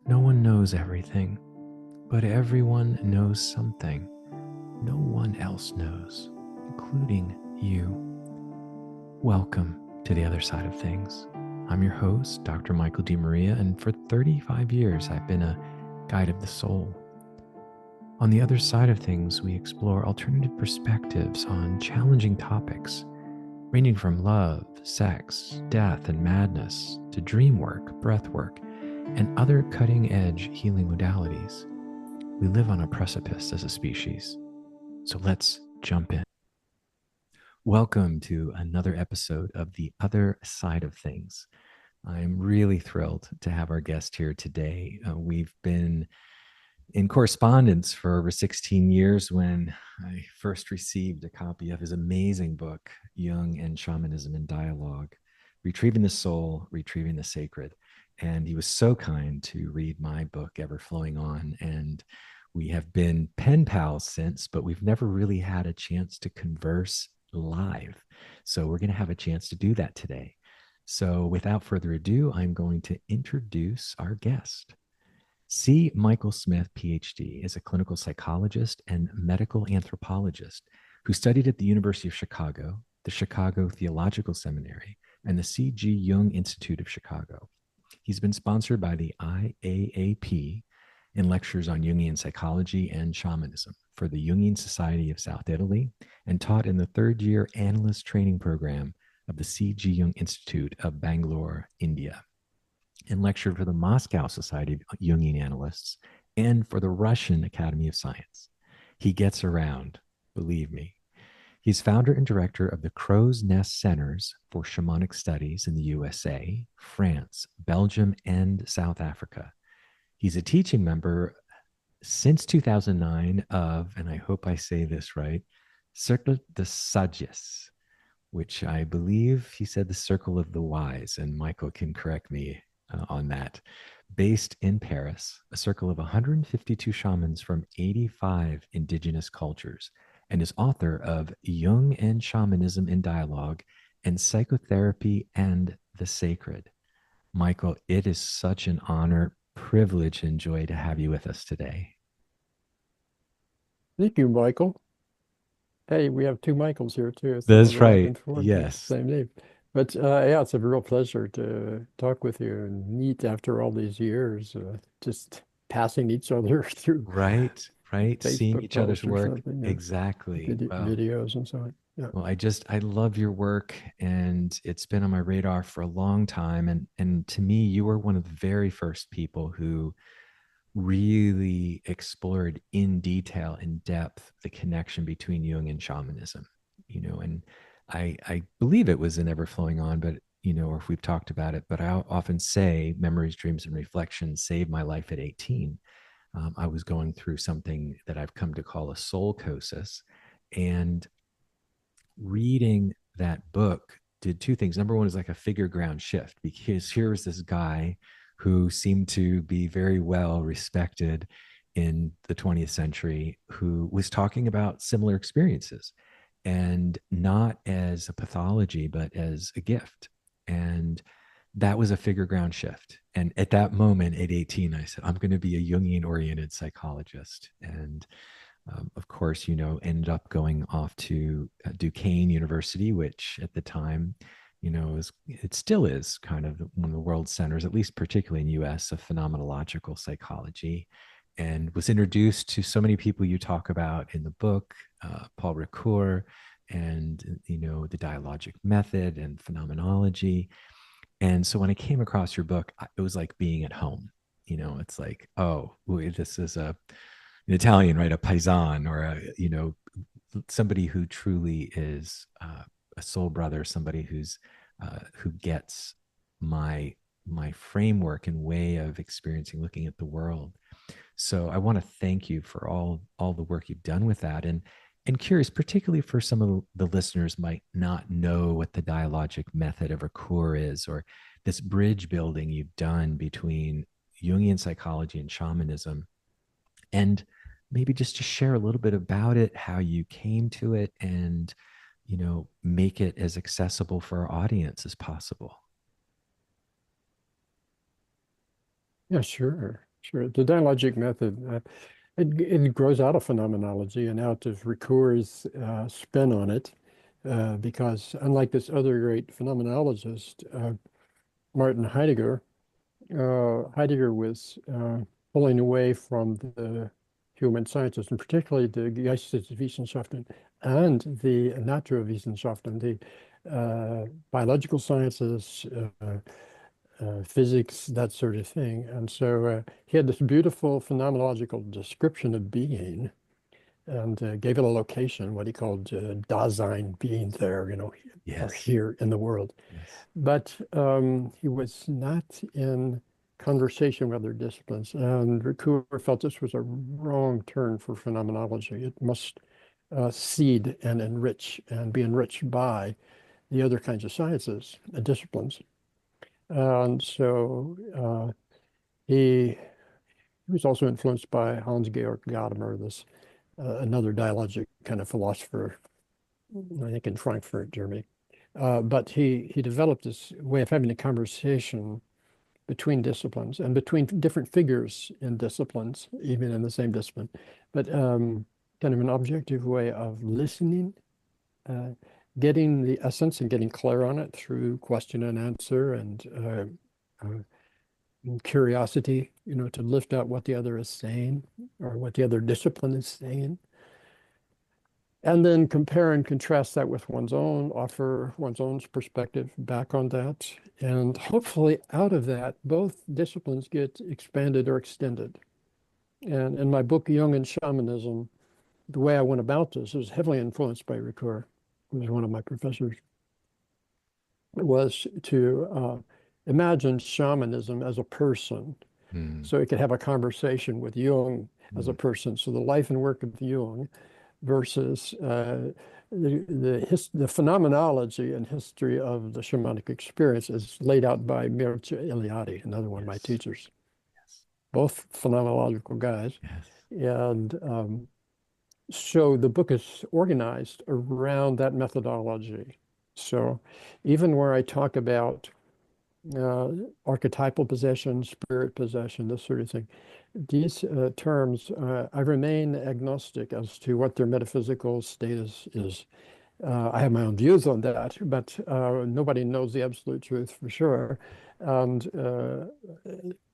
No one knows everything, but everyone knows something no one else knows, including you. Welcome to the other side of things. I'm your host, Dr. Michael D. Mircea, and for 35 years, I've been a guide of the soul. On the other side of things, we explore alternative perspectives on challenging topics, ranging from love, sex, death, and madness to dream work, breath work, and other cutting-edge healing modalities. We live on a precipice as a species, so let's jump in. Welcome to another episode of The Other Side of Things. I'm really thrilled to have our guest here today. We've been in correspondence for over 16 years when I first received a copy of his amazing book, Jung and Shamanism in Dialogue, Retrieving the Soul, Retrieving the Sacred. And he was so kind to read my book, Ever Flowing On. And we have been pen pals since, but we've never really had a chance to converse live. So we're going to have a chance to do that today. So without further ado, I'm going to introduce our guest. C. Michael Smith, Ph.D., is a clinical psychologist and medical anthropologist who studied at the University of Chicago, the Chicago Theological Seminary, and the C.G. Jung Institute of Chicago. He's been sponsored by the IAAP and lectures on Jungian psychology and shamanism for the Jungian Society of South Italy and taught in the third-year analyst training program of the C.G. Jung Institute of Bangalore, India, and lectured for the Moscow Society of Jungian Analysts and for the Russian Academy of Science. He gets around, believe me. He's founder and director of the Crow's Nest Centers for Shamanic Studies in the USA, France, Belgium, and South Africa. He's a teaching member since 2009 of, and I hope I say this right, Cercle de Sages, which I believe he said the Circle of the Wise, and Michael can correct me on that, based in Paris, a circle of 152 shamans from 85 indigenous cultures, and is author of Jung and Shamanism in Dialogue and Psychotherapy and the Sacred. Michael, it is such an honor, privilege, and joy to have you with us today. Thank you, Michael. Hey, we have two Michaels here too, so That's we're back right. and forth with the Yes. same name. But yeah, it's a real pleasure to talk with you and meet after all these years, just passing each other through Right. Right. Seeing Facebook each other's posts or work. something, Exactly. Wow. videos and so on. Yeah, Well, I love your work, and it's been on my radar for a long time. And to me, you were one of the very first people who really explored in detail, in depth, the connection between Jung and shamanism. And I believe it was in Ever Flowing On, but or if we've talked about it, but I often say memories, dreams, and reflections saved my life at 18. I was going through something that I've come to call a soul cosis, and reading that book did two things. Number one is like a figure ground shift, because here was this guy who seemed to be very well respected in the 20th century who was talking about similar experiences, and not as a pathology, but as a gift. And that was a figure ground shift. And at that moment, at 18, I said, I'm going to be a Jungian oriented psychologist. And of course, ended up going off to Duquesne University, which at the time, it still is kind of one of the world centers, at least particularly in US, of phenomenological psychology, and was introduced to so many people you talk about in the book, Paul Ricoeur, and, the dialogic method and phenomenology. And so when I came across your book, it was like being at home. It's like, oh, this is an Italian, right? A paisan, or somebody who truly is a soul brother, somebody who gets my framework and way of experiencing, looking at the world. So I want to thank you for all the work you've done with that, and curious, particularly for some of the listeners might not know what the dialogic method of Ricoeur is, or this bridge building you've done between Jungian psychology and shamanism, and maybe just to share a little bit about it, how you came to it, and make it as accessible for our audience as possible. yeah, sure. Sure. The dialogic method, it grows out of phenomenology and out of Ricoeur's spin on it, because unlike this other great phenomenologist, Martin Heidegger, Heidegger was pulling away from the human sciences, and particularly the Geisteswissenschaften and the Naturwissenschaften, the biological sciences, physics, that sort of thing. And so he had this beautiful phenomenological description of being and gave it a location, what he called Dasein, being there, or Yes. here in the world. Yes. But he was not in conversation with other disciplines. And Ricoeur felt this was a wrong turn for phenomenology. It must seed and enrich and be enriched by the other kinds of sciences and disciplines. And so he was also influenced by Hans-Georg Gadamer, this another dialogic kind of philosopher, I think in Frankfurt, Germany. But he developed this way of having a conversation between disciplines and between different figures in disciplines, even in the same discipline, but kind of an objective way of listening, getting the essence and getting clear on it through question and answer and curiosity, to lift out what the other is saying or what the other discipline is saying. And then compare and contrast that with one's own, offer one's own perspective back on that. And hopefully out of that, both disciplines get expanded or extended. And in my book, Jung and Shamanism, the way I went about this was heavily influenced by Ricoeur, who was one of my professors, was to imagine shamanism as a person. So it could have a conversation with Jung as a person. So the life and work of Jung versus the phenomenology and history of the shamanic experience is laid out by Mircea Eliade, another one of my teachers. Yes. Both phenomenological guys. Yes. And so the book is organized around that methodology. So even where I talk about archetypal possession, spirit possession, this sort of thing, these terms, I remain agnostic as to what their metaphysical status is. I have my own views on that, but nobody knows the absolute truth for sure. And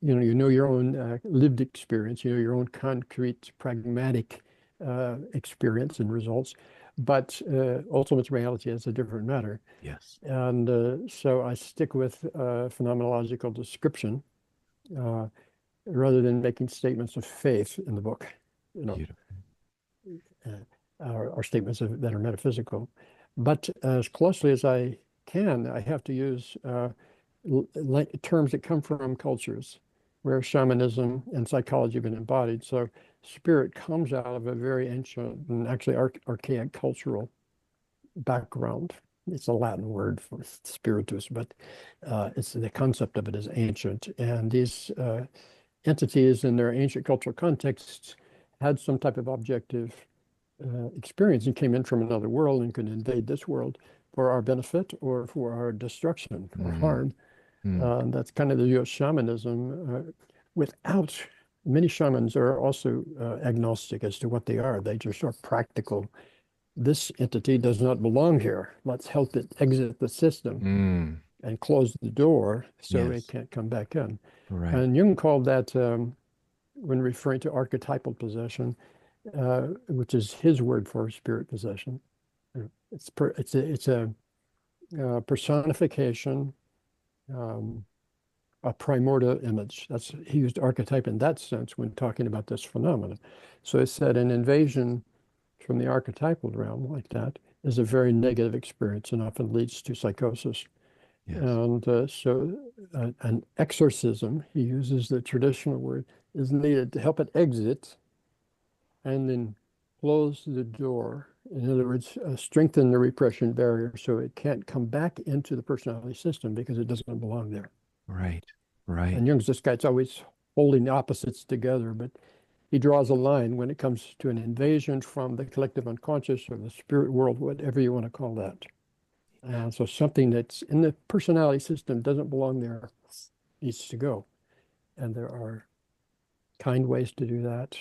you know your own lived experience, your own concrete, pragmatic experience and results. But ultimate reality is a different matter. Yes. And so I stick with phenomenological description rather than making statements of faith in the book, or statements that are metaphysical. But as closely as I can, I have to use terms that come from cultures where shamanism and psychology have been embodied. So spirit comes out of a very ancient and actually archaic cultural background. It's a Latin word for spiritus, but it's the concept of it is ancient. And these entities in their ancient cultural contexts had some type of objective experience and came in from another world and could invade this world for our benefit or for our destruction or harm. That's kind of the view of shamanism. Without many shamans are also agnostic as to what they are. They just are practical. This entity does not belong here. Let's help it exit the system and close the door so it can't come back in. Right. And Jung called that, when referring to archetypal possession, which is his word for spirit possession. It's a personification, a primordial image. He used archetype in that sense when talking about this phenomenon. So it said an invasion from the archetypal realm like that is a very negative experience and often leads to psychosis. Yes. And so an exorcism, he uses the traditional word, is needed to help it exit and then close the door. In other words, strengthen the repression barrier so it can't come back into the personality system because it doesn't belong there. Right, right. And Jung's this guy's always holding the opposites together, but he draws a line when it comes to an invasion from the collective unconscious or the spirit world, whatever you want to call that. So something that's in the personality system doesn't belong there, needs to go. And there are kind ways to do that.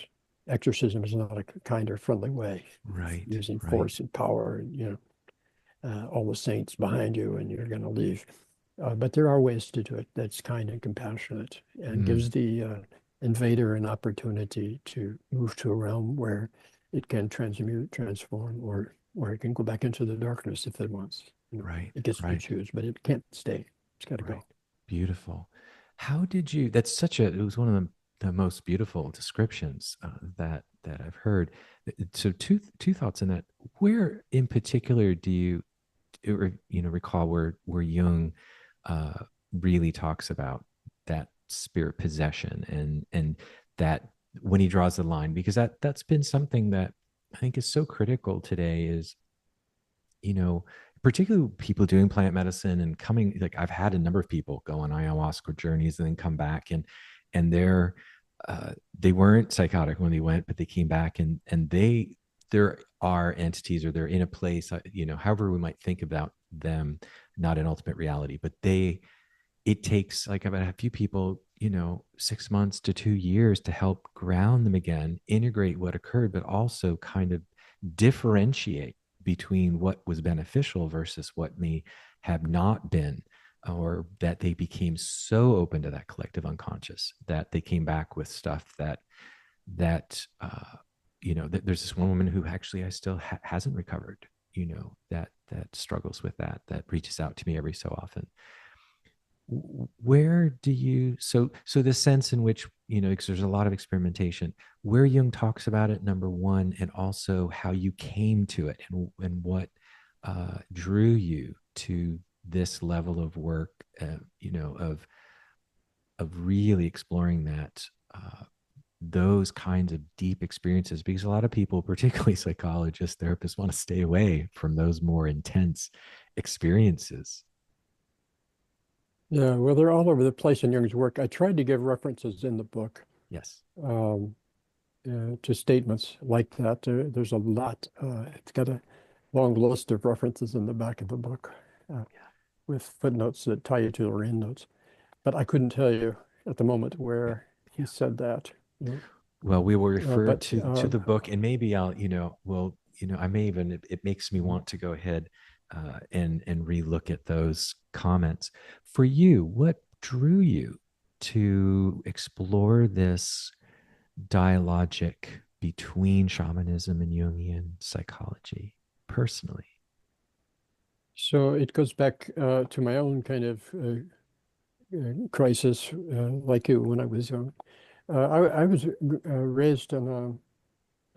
Exorcism is not a kind or friendly way. It's Right, using right. force and power, and all the saints behind you, and you're going to leave. But there are ways to do it that's kind and compassionate, and gives Mm, the invader an opportunity to move to a realm where it can transmute, transform, or it can go back into the darkness if it wants. right, It gets to right, choose, but it can't stay. It's got to right. go. Beautiful. How did you? That's such a. It was one of the most beautiful descriptions that I've heard. So two thoughts in that. Where in particular do you recall where Jung uh, really talks about that spirit possession and that when he draws the line, because that's been something that I think is so critical today is, particularly people doing plant medicine and coming, like I've had a number of people go on ayahuasca journeys and then come back and they weren't psychotic when they went, but they came back and there are entities or they're in a place, however we might think about them, not an ultimate reality, but it takes, like I've had a few people, 6 months to 2 years to help ground them again, integrate what occurred, but also kind of differentiate between what was beneficial versus what may have not been, or that they became so open to that collective unconscious that they came back with stuff there's this one woman who actually I still hasn't recovered, that struggles with that reaches out to me every so often. Where do you, so the sense in which, because there's a lot of experimentation, where Jung talks about it, number one, and also how you came to it and what drew you to this level of work, of really exploring that, those kinds of deep experiences, because a lot of people, particularly psychologists, therapists, want to stay away from those more intense experiences. Yeah, well, they're all over the place in Jung's work. I tried to give references in the book Yes. um, to statements like that. There's a lot. It's got a long list of references in the back of the book uh, with footnotes that tie you to the end notes. But I couldn't tell you at the moment Yeah. where he Yeah. said that. Well, we will refer But to the book, and maybe I'll, I may even, it makes me want to go ahead and relook at those comments. For you, what drew you to explore this dialogic between shamanism and Jungian psychology personally? so it goes back to my own kind of crisis, like you when I was young. I was raised in a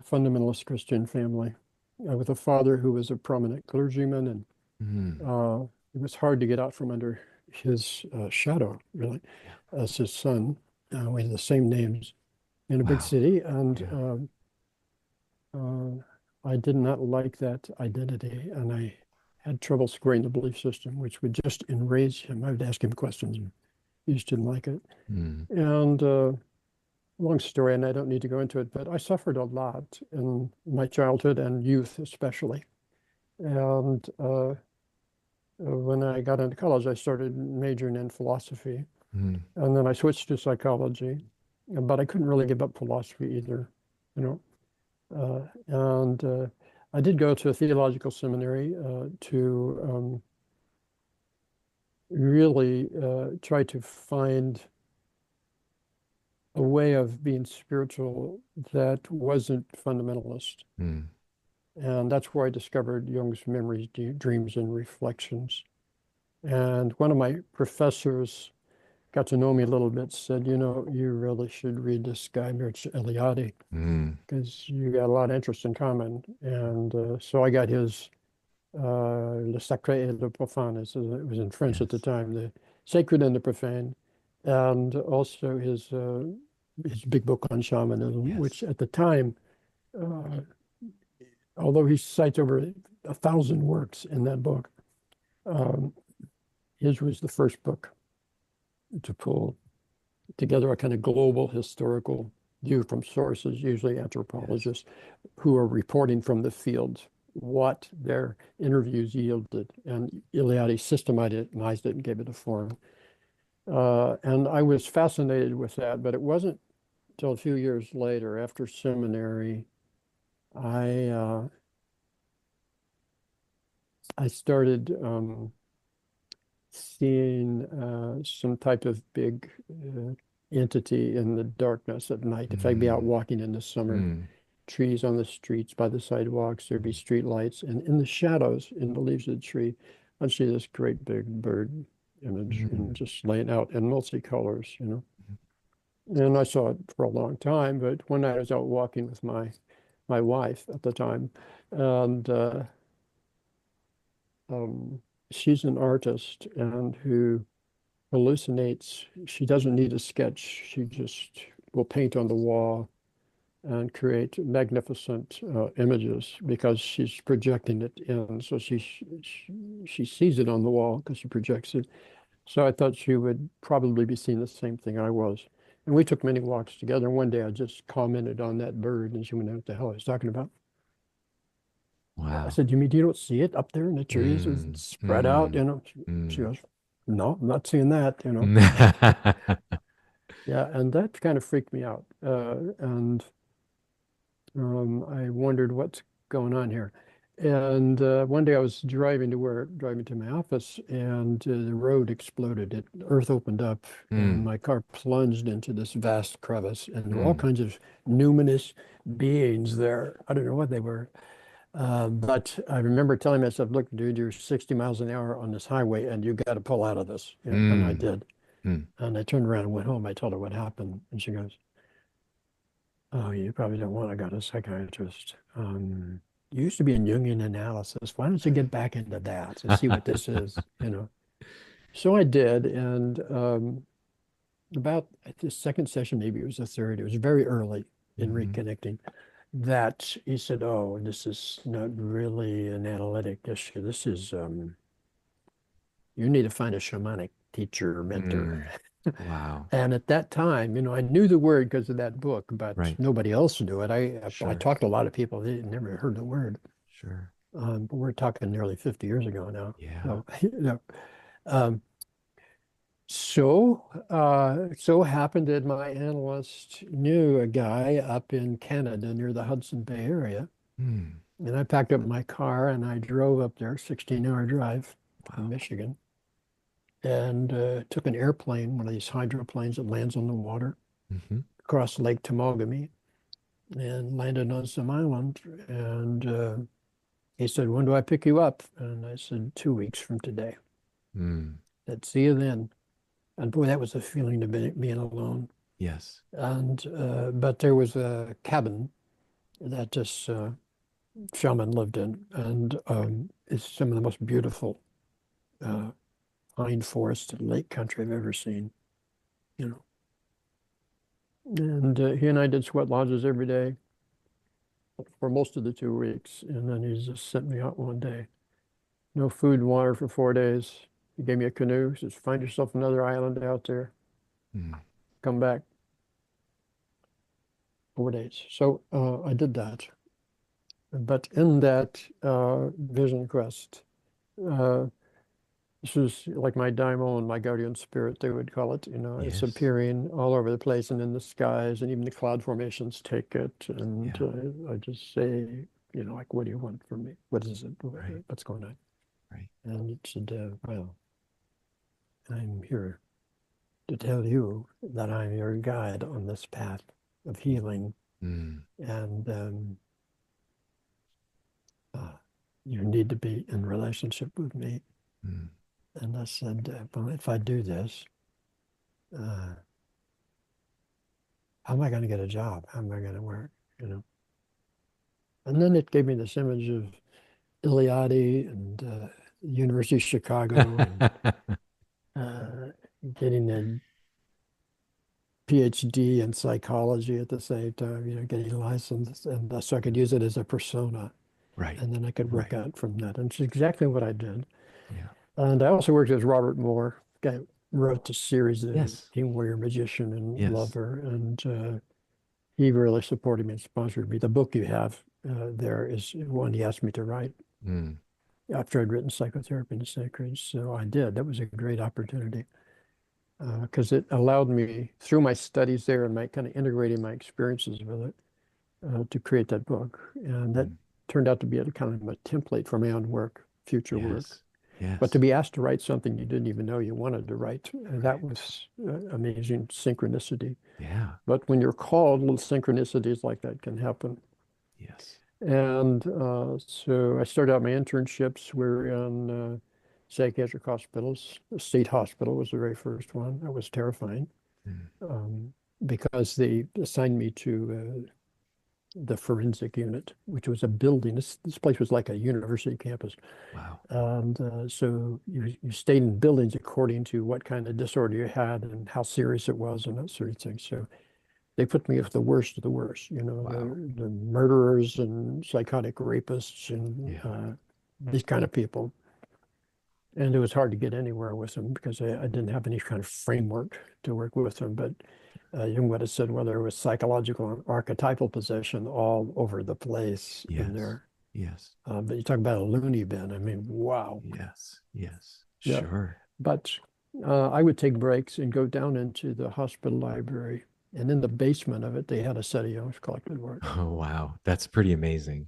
fundamentalist Christian family with a father who was a prominent clergyman, and Mm, it was hard to get out from under his shadow, really, yeah. as his son. We had the same names in a big Wow. city, and Yeah. I did not like that identity, and I had trouble squaring the belief system, which would just enrage him. I would ask him questions, and he just didn't like it. Mm, And long story, and I don't need to go into it, but I suffered a lot in my childhood and youth, especially. And when I got into college, I started majoring in philosophy, mm, and then I switched to psychology, but I couldn't really give up philosophy either, you know. And I did go to a theological seminary to really try to find a way of being spiritual that wasn't fundamentalist. mm. And that's where I discovered Jung's memories, dreams, and reflections. And one of my professors got to know me a little bit, said, you really should read this guy, Mircea Eliade, Mm. because you got a lot of interest in common. And so I got his Le Sacré et le Profane, it was in French at the Yes. time, the sacred and the profane, and also his big book on shamanism, Yes. which at the time, uh, although he cites over 1,000 works in that book, um, his was the first book to pull together a kind of global historical view from sources, usually Yes. anthropologists, who are reporting from the field what their interviews yielded. And Eliade systematized it and gave it a form. And I was fascinated with that, but it wasn't till a few years later, after seminary, I I started seeing some type of big entity in the darkness at night. If I'd be out Mm, walking in the summer, mm, trees on the streets, by the sidewalks, there'd be street lights, and in the shadows, in the leaves of the tree, I'd see this great big bird image and mm, just laying out in multicolors, you know. And I saw it for a long time, but one night I was out walking with my wife at the time, and um, she's an artist and who hallucinates. She doesn't need a sketch. She just will paint on the wall and create magnificent images because she's projecting it in. So she sees it on the wall because she projects it. So I thought she would probably be seeing the same thing I was. And we took many walks together. And one day I just commented on that bird and she went, "What the hell I was talking about?" I wow. said, "You mean you don't see it up there in the trees? It's Mm, spread out, mm, you know?" She mm. goes, "No, I'm not seeing that, you know." Yeah, and that kind of freaked me out. And I wondered what's going on here. And one day I was driving to my office, and the road exploded. Earth opened up, and Mm, my car plunged into this vast crevice. And there were all mm. kinds of numinous beings there. I don't know what they were. But I remember telling myself, "Look, dude, you're 60 miles an hour on this highway, and you got to pull out of this." You know, and I Mm, did. mm. And I turned around and went home. I told her what happened, and she goes, "Oh, you probably don't want to go to a psychiatrist. You used to be in Jungian analysis. Why don't you get back into that and see what this is, you know?" So I did, and about at the second session, maybe it was the third, it was very early in Mhm. reconnecting, that he said, "Oh, this is not really an analytic issue. This is, you need to find a shamanic teacher or mentor." Mm. Wow. And at that time, you know, I knew the word because of that book, but Right. nobody else knew it. I Sure. talked to a lot of people, they never heard the word. Sure. But we're talking nearly 50 years ago now. Yeah. So, you know, um, so happened that my analyst knew a guy up in Canada near the Hudson Bay area. Mm. And I packed up my car and I drove up there, 16-hour drive from Wow. Michigan, and took an airplane, one of these hydroplanes that lands on the water, Hmm. across Lake Temagami, and landed on some island. And he said, "When do I pick you up?" And I said, "2 weeks from today." Mm. Said, "See you then." And boy, that was a feeling to be being alone. Yes. And but there was a cabin that this shaman lived in, and it's some of the most beautiful uh, pine forest and lake country I've ever seen. You know, and he and I did sweat lodges every day for most of the 2 weeks, and then he just sent me out one day. No food and water for 4 days. He gave me a canoe. He says, "Find yourself another island out there. Mm. Come back." 4 days. So I did that. But in that vision quest, uh, this is like my daimon, my guardian spirit, they would call it. You know, it's Yes. appearing all over the place and in the skies, and even the cloud formations take it. And Yeah. I just say, you know, like, "What do you want from me? What is it? Right. What's going on?" Right. And it said, "Well, I'm here to tell you that I'm your guide on this path of healing, Mm. and uh, you need to be in relationship with me." Mm. And I said, "Well, if I do this, uh, how am I going to get a job? How am I going to work? You know?" And then it gave me this image of Eliade and University of Chicago and uh, getting a Ph.D. in psychology at the same time, you know, getting licensed, and so I could use it as a persona, Right. and then I could work Right. out from that. And it's exactly what I did. Yeah. And I also worked with Robert Moore, guy who wrote the series, The Yes. King, Warrior, Magician, and Yes. Lover, and he really supported me and sponsored me. The book you have there is one he asked me to write Mm. after I'd written Psychotherapy and the Sacred. So I did. That was a great opportunity. because it allowed me, through my studies there and my kind of integrating my experiences with it, to create that book. And that Mm. turned out to be a kind of a template for my own work, future work. Yes. But to Yes. be asked to write something you didn't even know you wanted to write, that Right. was amazing synchronicity. Yeah. But when you're called, little synchronicities like that can happen. Yes. And so I started out my internships were in psychiatric hospitals. The state hospital was the very first one. That was terrifying Mm. um, because they assigned me to the forensic unit, which was a building. This place was like a university campus. Wow. And so you stayed in buildings according to what kind of disorder you had and how serious it was and that sort of thing. So they put me with the worst of the worst, Wow. the murderers and psychotic rapists and Yeah. these kind of people. And it was hard to get anywhere with them because I didn't have any kind of framework to work with them. But Jung would have said, well, there was psychological and archetypal possession all over the place in Yes. there. Yes. But you talk about a loony bin. I mean, wow. Yes. Yes. Yeah. Sure. But I would take breaks and go down into the hospital library. And in the basement of it, they had a set of Jung's collected work. Oh, wow. That's pretty amazing.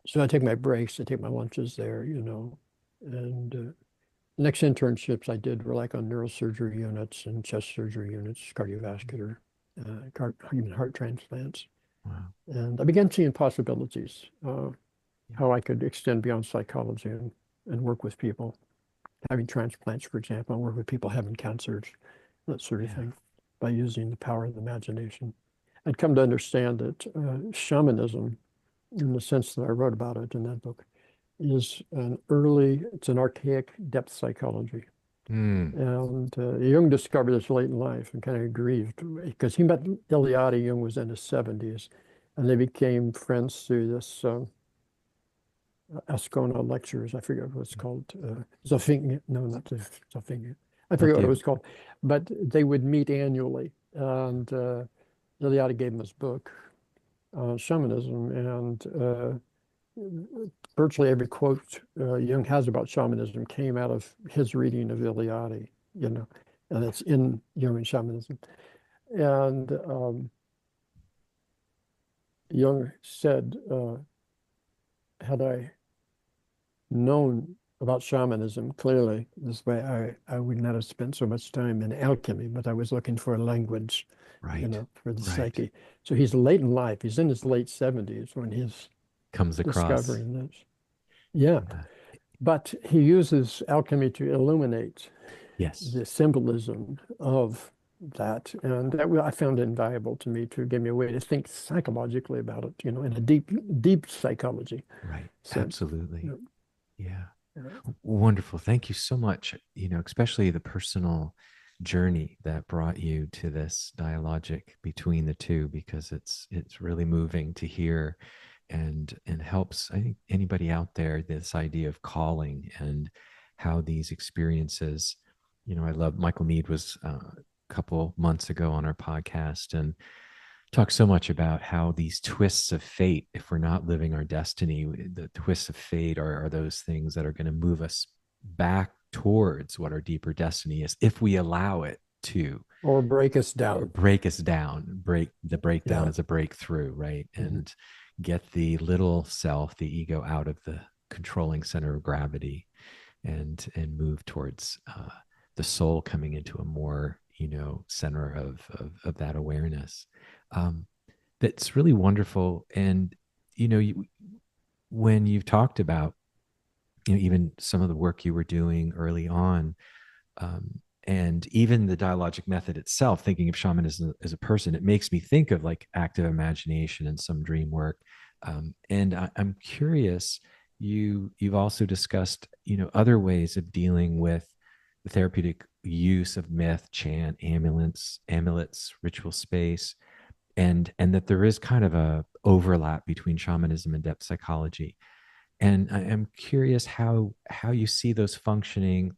So I take my breaks, I take my lunches there, and next internships I did were like on neurosurgery units and chest surgery units, cardiovascular, even heart transplants. Wow. And I began seeing possibilities, Yeah. how I could extend beyond psychology and work with people, having transplants, for example, and work with people having cancers, that sort of Yeah. thing, by using the power of the imagination. I'd come to understand that shamanism, in the sense that I wrote about it in that book, it's an archaic depth psychology. Mm. And Jung discovered this late in life and kind of grieved because he met Eliade. Jung was in his 70s, and they became friends through this Ascona lectures. I forget what it's called. Zofingia. No, not Zofingia. I Not forget what it the, was called. But they would meet annually. And Eliade gave him this book, Shamanism. And virtually every quote Jung has about shamanism came out of his reading of Eliade, and it's in Jung and Shamanism. And Jung said, had I known about shamanism clearly this way, I would not have spent so much time in alchemy, but I was looking for a language, right. for the Right. psyche. So he's late in life. He's in his late 70s when he's Comes across. discovering this. Yeah. Yeah. But he uses alchemy to illuminate Yes. the symbolism of that. And that I found invaluable to me to give me a way to think psychologically about it, in a deep psychology Right. sense. Absolutely. Yeah. Yeah. Yeah. Wonderful. Thank you so much. Especially the personal journey that brought you to this dialogic between the two, because it's really moving to hear and helps, I think, anybody out there, this idea of calling and how these experiences, I love Michael Mead was a couple months ago on our podcast and talk so much about how these twists of fate, if we're not living our destiny, the twists of fate are those things that are going to move us back towards what our deeper destiny is if we allow it to, Or break us or down. break us down. The breakdown Yeah. is a breakthrough, right? Mhm. And get the little self, the ego, out of the controlling center of gravity and move towards the soul coming into a more center of that awareness. um, that's really wonderful. And when you've talked about even some of the work you were doing early on, and even the dialogic method itself, thinking of shamanism as a person, it makes me think of like active imagination and some dream work. And I'm curious, you've also discussed other ways of dealing with the therapeutic use of myth, chant, amulets, ritual space, and that there is kind of a overlap between shamanism and depth psychology. And I am curious how you see those functioning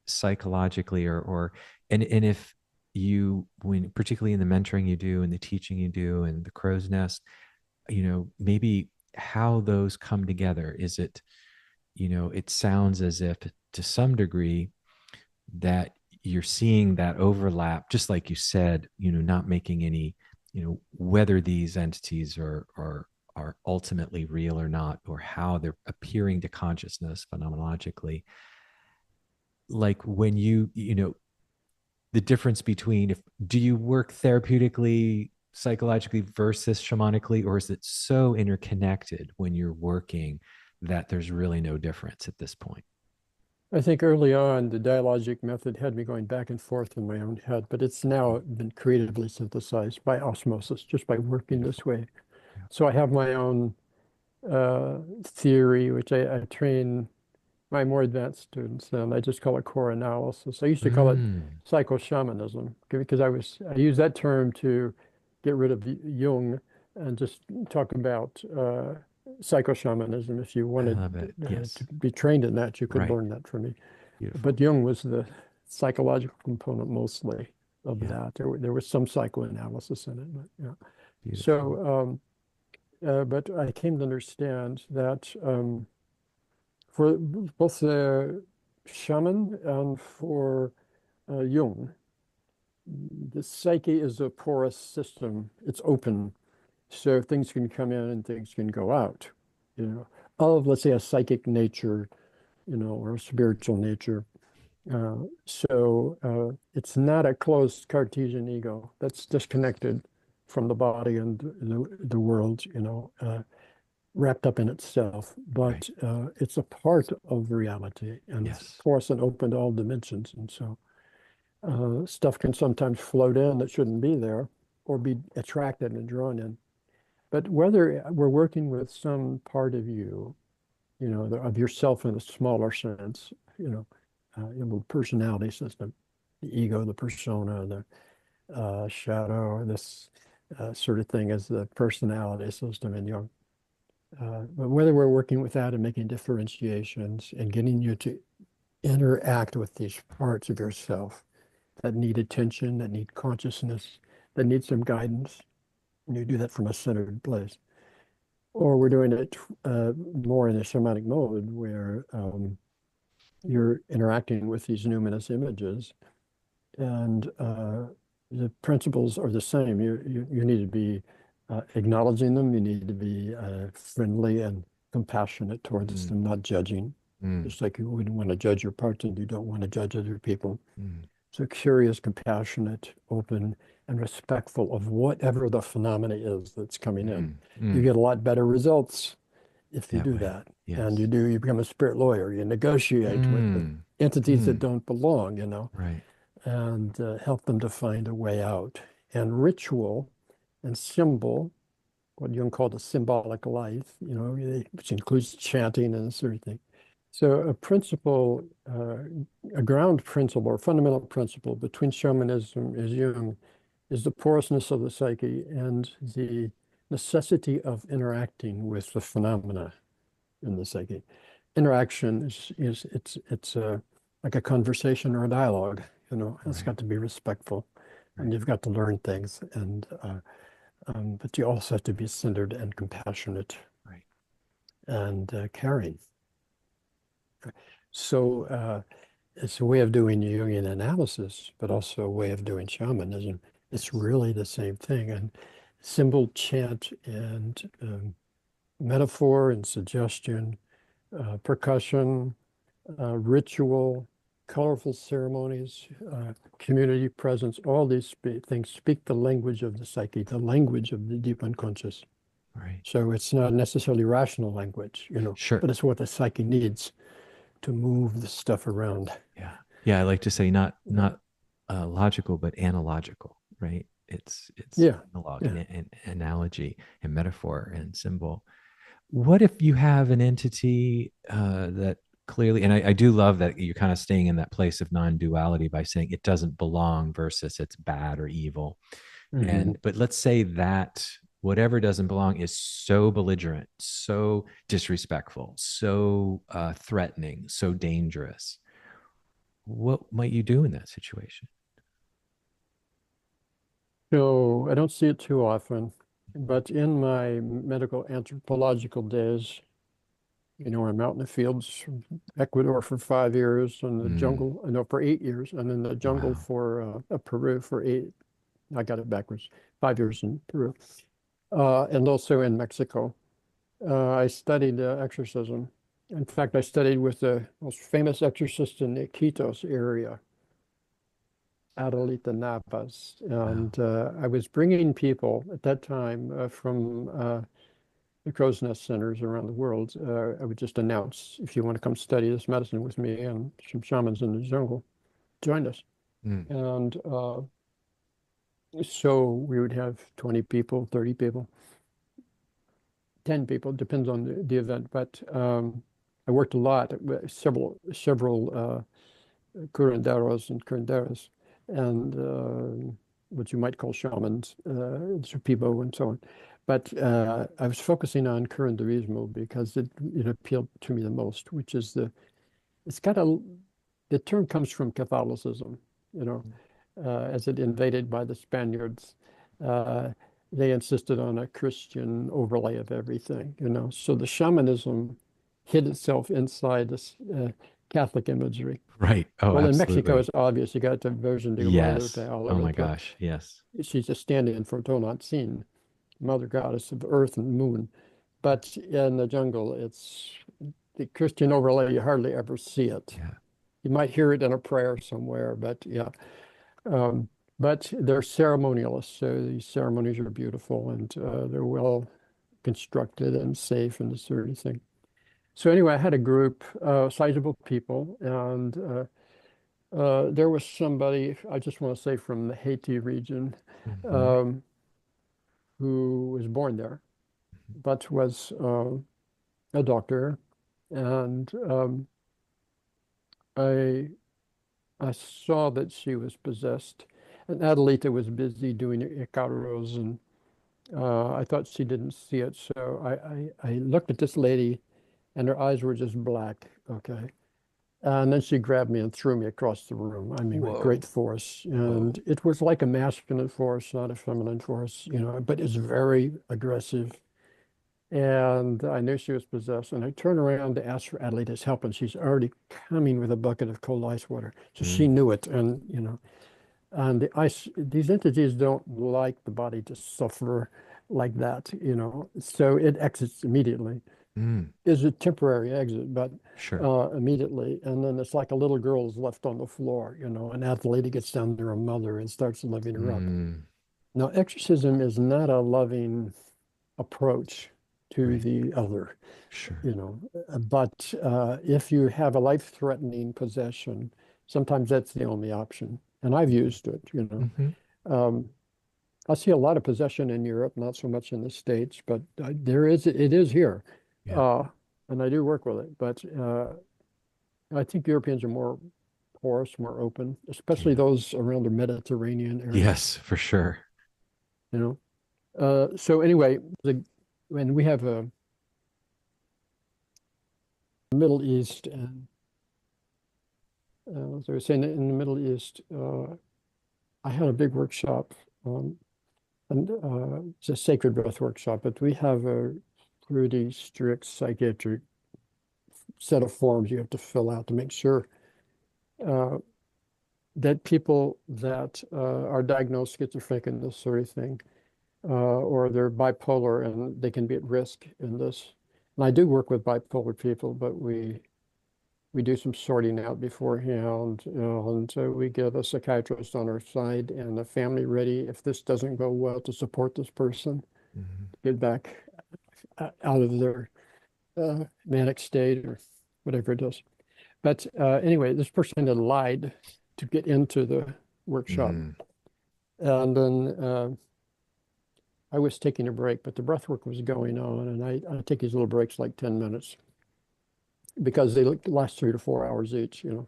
psychologically, or and if you, when particularly in the mentoring you do and the teaching you do and the crow's nest, maybe how those come together. Is it, it sounds as if to some degree that you're seeing that overlap, just like you said, not making any, whether these entities are ultimately real or not, or how they're appearing to consciousness phenomenologically. Like when the difference between, if do you work therapeutically, psychologically versus shamanically, or is it so interconnected when you're working that there's really no difference at this point? I think early on, the dialogic method had me going back and forth in my own head, but it's now been creatively synthesized by osmosis, just by working Beautiful. this way. Yeah. So I have my own theory, which I train my more advanced students in. I just call it core analysis. I used to call it Mm, psycho-shamanism because I use that term to get rid of Jung and just talk about psycho-shamanism. If you I wanted love it. to Yes. be trained in that, you could Right. learn that from me. But Beautiful. Jung was the psychological component mostly of Yeah. that. There was some psychoanalysis in it, but yeah. Beautiful. So, but I came to understand that for both the shaman and for Jung, the psyche is a porous system. It's open, so things can come in and things can go out, of, let's say, a psychic nature, or a spiritual nature. So it's not a closed Cartesian ego that's disconnected from the body and the world, wrapped up in itself, Right. but it's a part of reality and it's Yes. porous and open to all dimensions. And so stuff can sometimes float in that shouldn't be there or be attracted and drawn in. But whether we're working with some part of you, of yourself in a smaller sense, the personality system, the ego, the persona, the shadow, this sort of thing as the personality system in Jung. But whether we're working with that and making differentiations and getting you to interact with these parts of yourself that need attention, that need consciousness, that need some guidance, and you do that from a centered place. Or we're doing it more in a shamanic mode where you're interacting with these numinous images and the principles are the same. You need to be acknowledging them. You need to be friendly and compassionate towards Mm, them, not judging. mm, Just like you wouldn't want to judge your parts and you don't want to judge other people. mm, So curious, compassionate, open, and respectful of whatever the phenomena is that's coming in. mm, You mm. get a lot better results if you That do way. that. And Yes. you become a spirit lawyer. You negotiate with the Mm, entities that mm. don't belong, Right. and help them to find a way out. And ritual and symbol, what Jung called a symbolic life, which includes chanting and this sort of thing. So a principle, a ground principle or fundamental principle between shamanism and Jung is the porousness of the psyche and the necessity of interacting with the phenomena in the psyche. Interaction it's like a conversation or a dialogue. It's Right. got to be respectful, and Right. you've got to learn things, and but you also have to be centered and compassionate Right. and caring. So it's a way of doing Jungian analysis, but also a way of doing shamanism. It's Yes. really the same thing, and symbol, chant, and metaphor and suggestion, percussion, ritual, colorful ceremonies, community presence, all these things speak the language of the psyche, the language of the deep unconscious. Right. So it's not necessarily rational language, Sure. but it's what the psyche needs to move the stuff around. Yeah. Yeah. I like to say not Yeah, not logical, but analogical, right? It's yeah, analog yeah. and analogy and metaphor and symbol. What if you have an entity that clearly, and I do love that you're kind of staying in that place of non-duality by saying it doesn't belong versus it's bad or evil. Mhm. But let's say that whatever doesn't belong is so belligerent, so disrespectful, so threatening, so dangerous. What might you do in that situation? So I don't see it too often, but in my medical anthropological days, You know, I'm out in the fields, Ecuador for 5 years, and the Mm. jungle, no, for 8 years, and then the jungle Wow. for Peru for eight. I got it backwards. 5 years in Peru, and also in Mexico. I studied exorcism. In fact, I studied with the most famous exorcist in the Iquitos area, Adelita Napas. Wow. And I was bringing people at that time from the crow's nest centers around the world. I would just announce, if you want to come study this medicine with me and some shamans in the jungle, join us. Mm. And so we would have 20 people, 30 people, 10 people, depends on the event. But I worked a lot with several curanderos and curanderas, and what you might call shamans, Supibo and so on. But I was focusing on curanderismo because it appealed to me the most, which is it's got the term comes from Catholicism, you know, as it invaded by the Spaniards. Uh, they insisted on a Christian overlay of everything, you know. So the shamanism hid itself inside this Catholic imagery. Right. Oh, Well, in Mexico, absolutely. it's obvious. You got the Virgin de Yes. Guadalupe all Oh over the my place. gosh. Yes. She's a stand-in for Tonantzin, Mother Goddess of Earth and Moon. But in the jungle, it's the Christian overlay. You hardly ever see it. Yeah. You might hear it in a prayer somewhere, but yeah. Um, but they're ceremonialists, so these ceremonies are beautiful and they're well constructed and safe and this sort of thing. So anyway, I had a group, sizable people, and there was somebody, I just want to say from the Haiti region, Hmm. um, who was born there, but was a doctor. And I, I saw that she was possessed. And Adelita was busy doing Icaros, and I thought she didn't see it. So I looked at this lady, and her eyes were just black. Okay. And then she grabbed me and threw me across the room. I mean, with great Whoa. force. Whoa. And it was like a masculine force, not a feminine force, you know, but it's very aggressive. And I knew she was possessed. And I turned around to ask for Adelaide's help, and she's already coming with a bucket of cold ice water. So she Mm. knew it. And, you know, and these entities don't like the body to suffer like that, you know. So it exits immediately. Mm. Is a temporary exit, but Sure. immediately. And then it's like a little girl is left on the floor, you know, and after the lady gets down to her mother and starts loving her up. Mm. Now, exorcism is not a loving approach to Right. the other, Sure. you know, but if you have a life-threatening possession, sometimes that's the only option. And I've used it, you know. Hmm. Um, I see a lot of possession in Europe, not so much in the States, but it is here. Yeah. Uh, and I do work with it, but I think Europeans are more porous, more open, especially Yeah. those around the Mediterranean area, Yes, for sure. you know. So anyway, when we have a Middle East, and as I was saying, in the Middle East, I had a big workshop, um, and it's a sacred breath workshop, but we have a pretty strict psychiatric set of forms you have to fill out to make sure uh, that people that are diagnosed schizophrenic and this sort of thing, or they're bipolar and they can be at risk in this. And I do work with bipolar people, but we do some sorting out beforehand, and so we get a psychiatrist on our side and a family ready if this doesn't go well to support this person, Hmm. get back out of their manic state or whatever it is. But anyway, this person had lied to get into the workshop. Mm. And then I was taking a break, but the breath work was going on. And I take these little breaks like 10 minutes because they last 3 to 4 hours each, you know.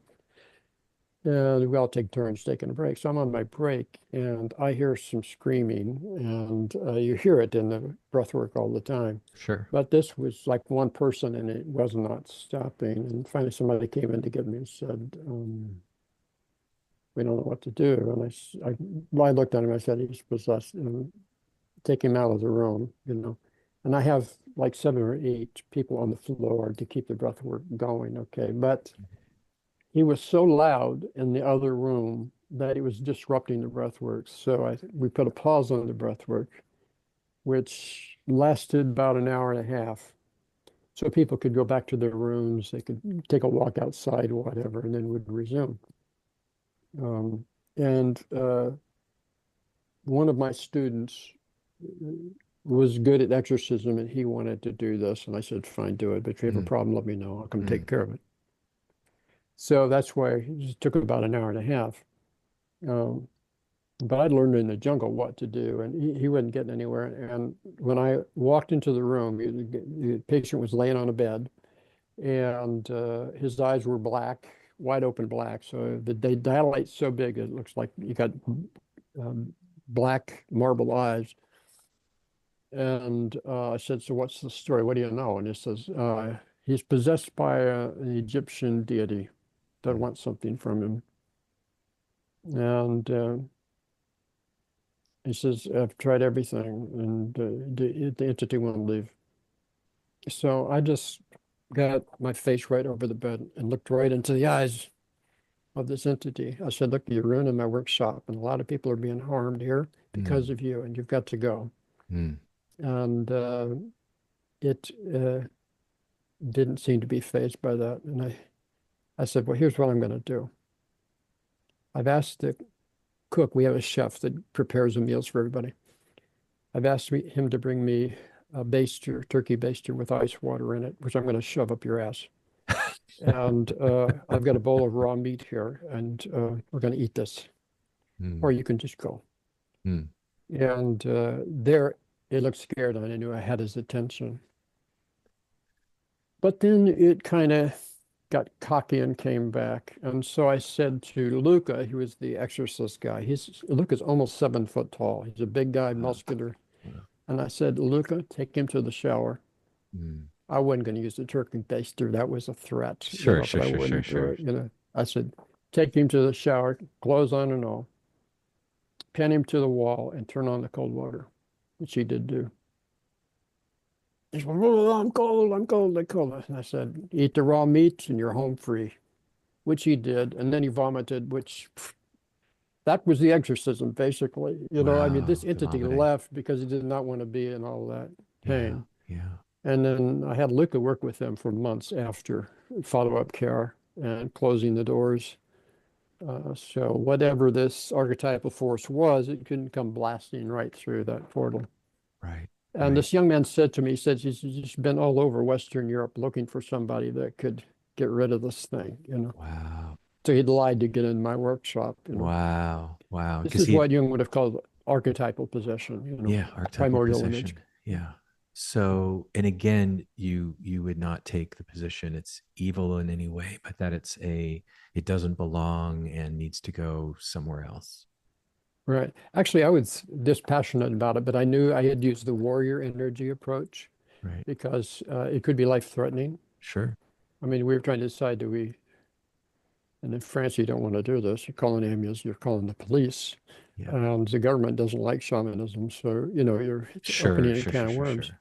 And we all take turns taking a break. So I'm on my break and I hear some screaming, and you hear it in the breath work all the time. Sure. But this was like one person and it was not stopping. And finally somebody came in to get me and said, we don't know what to do. And well, I looked at him, I said, he's possessed, and take him out of the room, you know. And I have like 7 or 8 people on the floor to keep the breath work going. Okay. But he was so loud in the other room that it was disrupting the breath work. So we put a pause on the breath work, which lasted about an hour and a half. So people could go back to their rooms, they could take a walk outside or whatever, and then would resume. Um, and one of my students was good at exorcism and he wanted to do this. And I said, fine, do it. But if you have a problem, let me know. I'll come take care of it. So that's why it took about an hour and a half. But I'd learned in the jungle what to do, and he wasn't getting anywhere. And when I walked into the room, the patient was laying on a bed, and his eyes were black, wide open black. So they dilate so big it looks like you got black marble eyes. And I said, so what's the story? What do you know? And he says, he's possessed by an Egyptian deity that wants something from him. And he says, I've tried everything, and the entity won't leave. So I just got my face right over the bed and looked right into the eyes of this entity. I said, look, you're ruining my workshop, and a lot of people are being harmed here because of you, and you've got to go. And it didn't seem to be fazed by that. And I said, well, here's what I'm going to do. I've asked the cook, we have a chef that prepares the meals for everybody. I've asked him to bring me a baster, turkey baster with ice water in it, which I'm going to shove up your ass. And I've got a bowl of raw meat here, and we're going to eat this. Or you can just go. And there, it looked scared, and I knew I had his attention. But then it kind of got cocky and came back. And so I said to Luca, he was the exorcist guy. Luca's almost 7 foot tall. He's a big guy, muscular. And I said, Luca, take him to the shower. I wasn't going to use the turkey baster. That was a threat. Sure. I said, take him to the shower, clothes on and all, pin him to the wall and turn on the cold water, which he did do. He said, oh, I'm cold. And I said, eat the raw meat and you're home free, which he did. And then he vomited, which that was the exorcism, basically. I mean, this entity left because he did not want to be in all that pain. And then I had Luca work with them for months after follow-up care and closing the doors. So whatever this archetypal force was, it couldn't come blasting right through that portal. And this young man said to me, he said, he's just been all over Western Europe looking for somebody that could get rid of this thing, So he'd lied to get in my workshop. Wow. This is what Jung would have called archetypal possession, archetypal primordial possession. image. So, and again, you would not take the position it's evil in any way, but that it doesn't belong and needs to go somewhere else. Right. Actually, I was dispassionate about it, but I knew I had used the warrior energy approach because it could be life-threatening. Sure. I mean, we were trying to decide, and in France, you don't want to do this. You call an ambulance, you're calling the police. And the government doesn't like shamanism, so, you're opening a can of worms.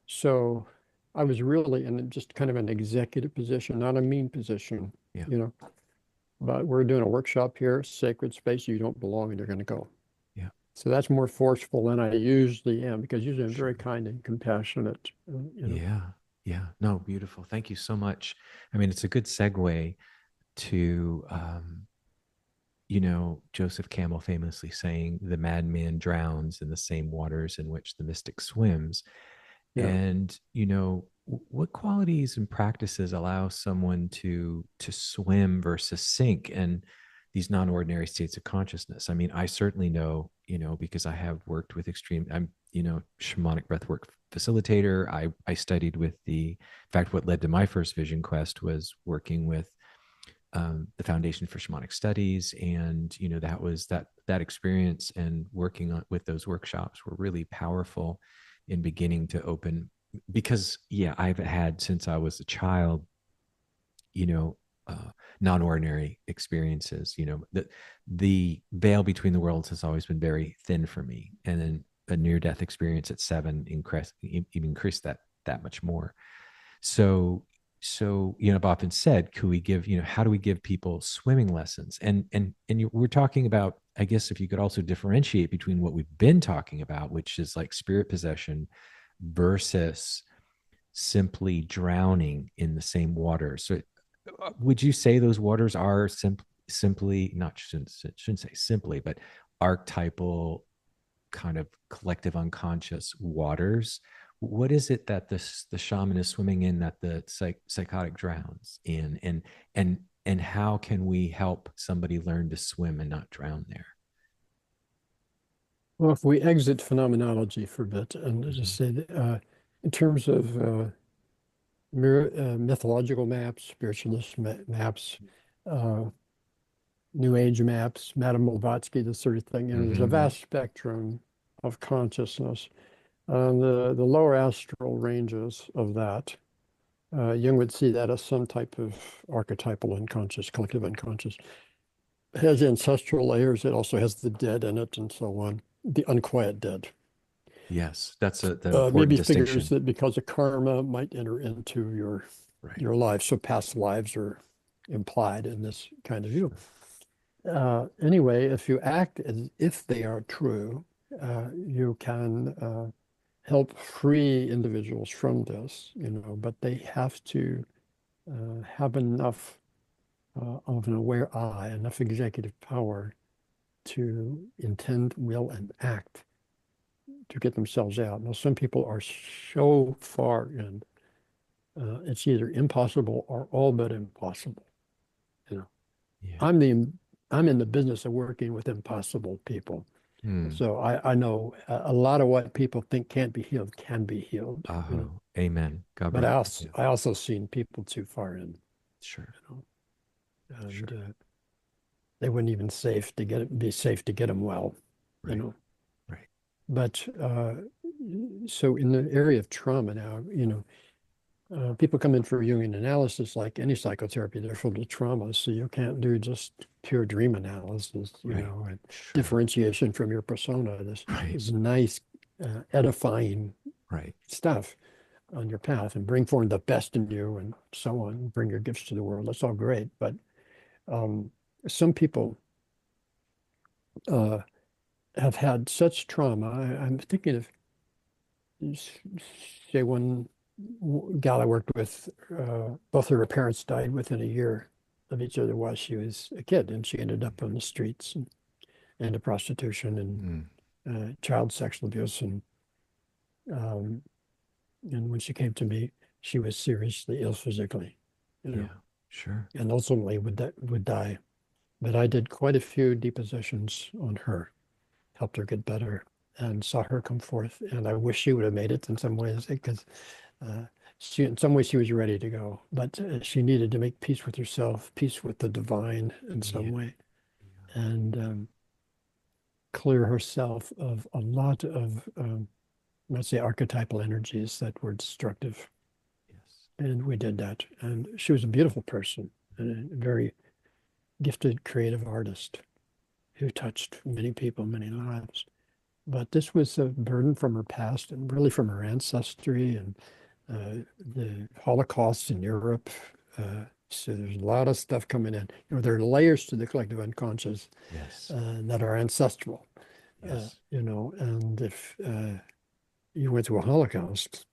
So I was really in just kind of an executive position, not a mean position, But we're doing a workshop here, sacred space, you don't belong and you're going to go. So that's more forceful than I usually am, because usually I'm very kind and compassionate. No, beautiful. Thank you so much. I mean, it's a good segue to, Joseph Campbell famously saying, the madman drowns in the same waters in which the mystic swims. And, what qualities and practices allow someone to swim versus sink and these non-ordinary states of consciousness? I mean, I certainly know, because I have worked with I'm, shamanic breathwork facilitator. I studied with in fact, what led to my first vision quest was working with the Foundation for Shamanic Studies. And, that was that experience, and working with those workshops were really powerful in beginning to open, because I've had, since I was a child, non-ordinary experiences. The veil between the worlds has always been very thin for me. And then a near-death experience at 7, even increase that much more. So I've often said, could we give, how do we give people swimming lessons? We're talking about, I guess, if you could also differentiate between what we've been talking about, which is like spirit possession versus simply drowning in the same water. So would you say those waters are simply, not shouldn't say simply, but archetypal, kind of collective unconscious waters? What is it that the shaman is swimming in that the psychotic drowns in, and how can we help somebody learn to swim and not drown there? Well, if we exit phenomenology for a bit and just say that, in terms of mythological maps, spiritualist maps, uh, New Age maps, Madame Blavatsky, this sort of thing. There's a Yeah. vast spectrum of consciousness. The lower astral ranges of that, Jung would see that as some type of archetypal unconscious, collective unconscious. It has ancestral layers. It also has the dead in it and so on, the unquiet dead. Yes, that's the important Maybe figures distinction. that because of karma might enter into Right. your life. So past lives are implied in this kind of view. Sure. Anyway, if you act as if they are true, you can help free individuals from this, but they have to have enough of an aware eye, enough executive power to intend, will, and act to get themselves out. Now, some people are so far in, it's either impossible or all but impossible. You know, Yeah. I'm the I'm in the business of working with impossible people. Hmm. So I know a lot of what people think can't be healed can be healed. Oh, amen. God But bless you. I also seen people too far in, Sure. you know, and Sure. they wouldn't even be safe to get them well, you Right. know. Right. But so in the area of trauma now, people come in for Jungian analysis like any psychotherapy, they're full of trauma. So you can't do just pure dream analysis, Right. and Sure. differentiation from your persona. This Right. is nice, edifying Right. stuff on your path and bring forward the best in you and so on, bring your gifts to the world. That's all great. But um, some people uh, have had such trauma. I'm thinking of, say, one gal I worked with, both of her parents died within a year of each other while she was a kid, and she ended up on the streets and into prostitution and Mm. child sexual abuse. Um, and when she came to me, she was seriously ill physically, you know, Yeah. Sure. and ultimately would die. But I did quite a few depositions on her, helped her get better, and saw her come forth. And I wish she would have made it in some ways because uh, in some ways, she was ready to go, but she needed to make peace with herself, peace with the divine in some Yeah. way, and clear herself of a lot of, let's say, archetypal energies that were destructive. Yes. And we did that. And she was a beautiful person, and a very gifted, creative artist who touched many people, many lives. But this was a burden from her past and really from her ancestry and the Holocaust in Europe. So there's a lot of stuff coming in. There are layers to the collective unconscious Yes. that are ancestral. Yes. And if you went through a Holocaust,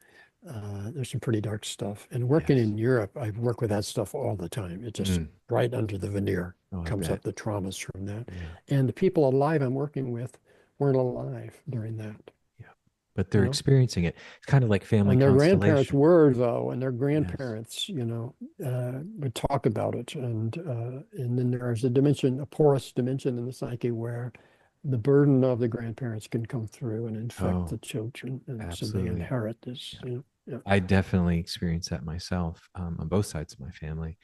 there's some pretty dark stuff. And working Yes. in Europe, I work with that stuff all the time. It just Mm. right under the veneer Oh, I comes up bet. the traumas from that. Yeah. And the people alive I'm working with weren't alive during that, Yeah. But you they're know. experiencing it. It's kind of like family And their grandparents constellation. were, though, and their Yes. grandparents, would talk about it. And then there's a dimension, a porous dimension in the psyche where the burden of the grandparents can come through and infect Oh, the children. And so they absolutely. inherit this, Yeah. yeah. I definitely experienced that myself, on both sides of my family.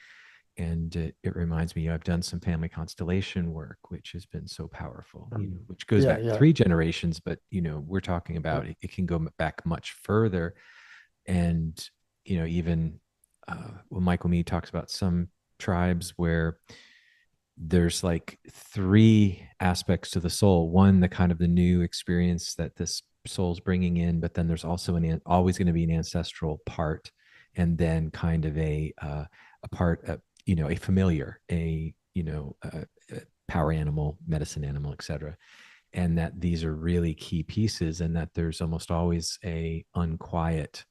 And it reminds me, I've done some family constellation work, which has been so powerful, which goes Yeah, back yeah. 3 generations, but, we're talking Yeah. about it can go back much further. And, even when Michael Meade talks about some tribes where there's like 3 aspects to the soul. One, the kind of the new experience that this souls bringing in, but then there's also always going to be an ancestral part, and then kind of a part of, a familiar, a power animal, medicine animal, etc. And that these are really key pieces, and that there's almost always a unquiet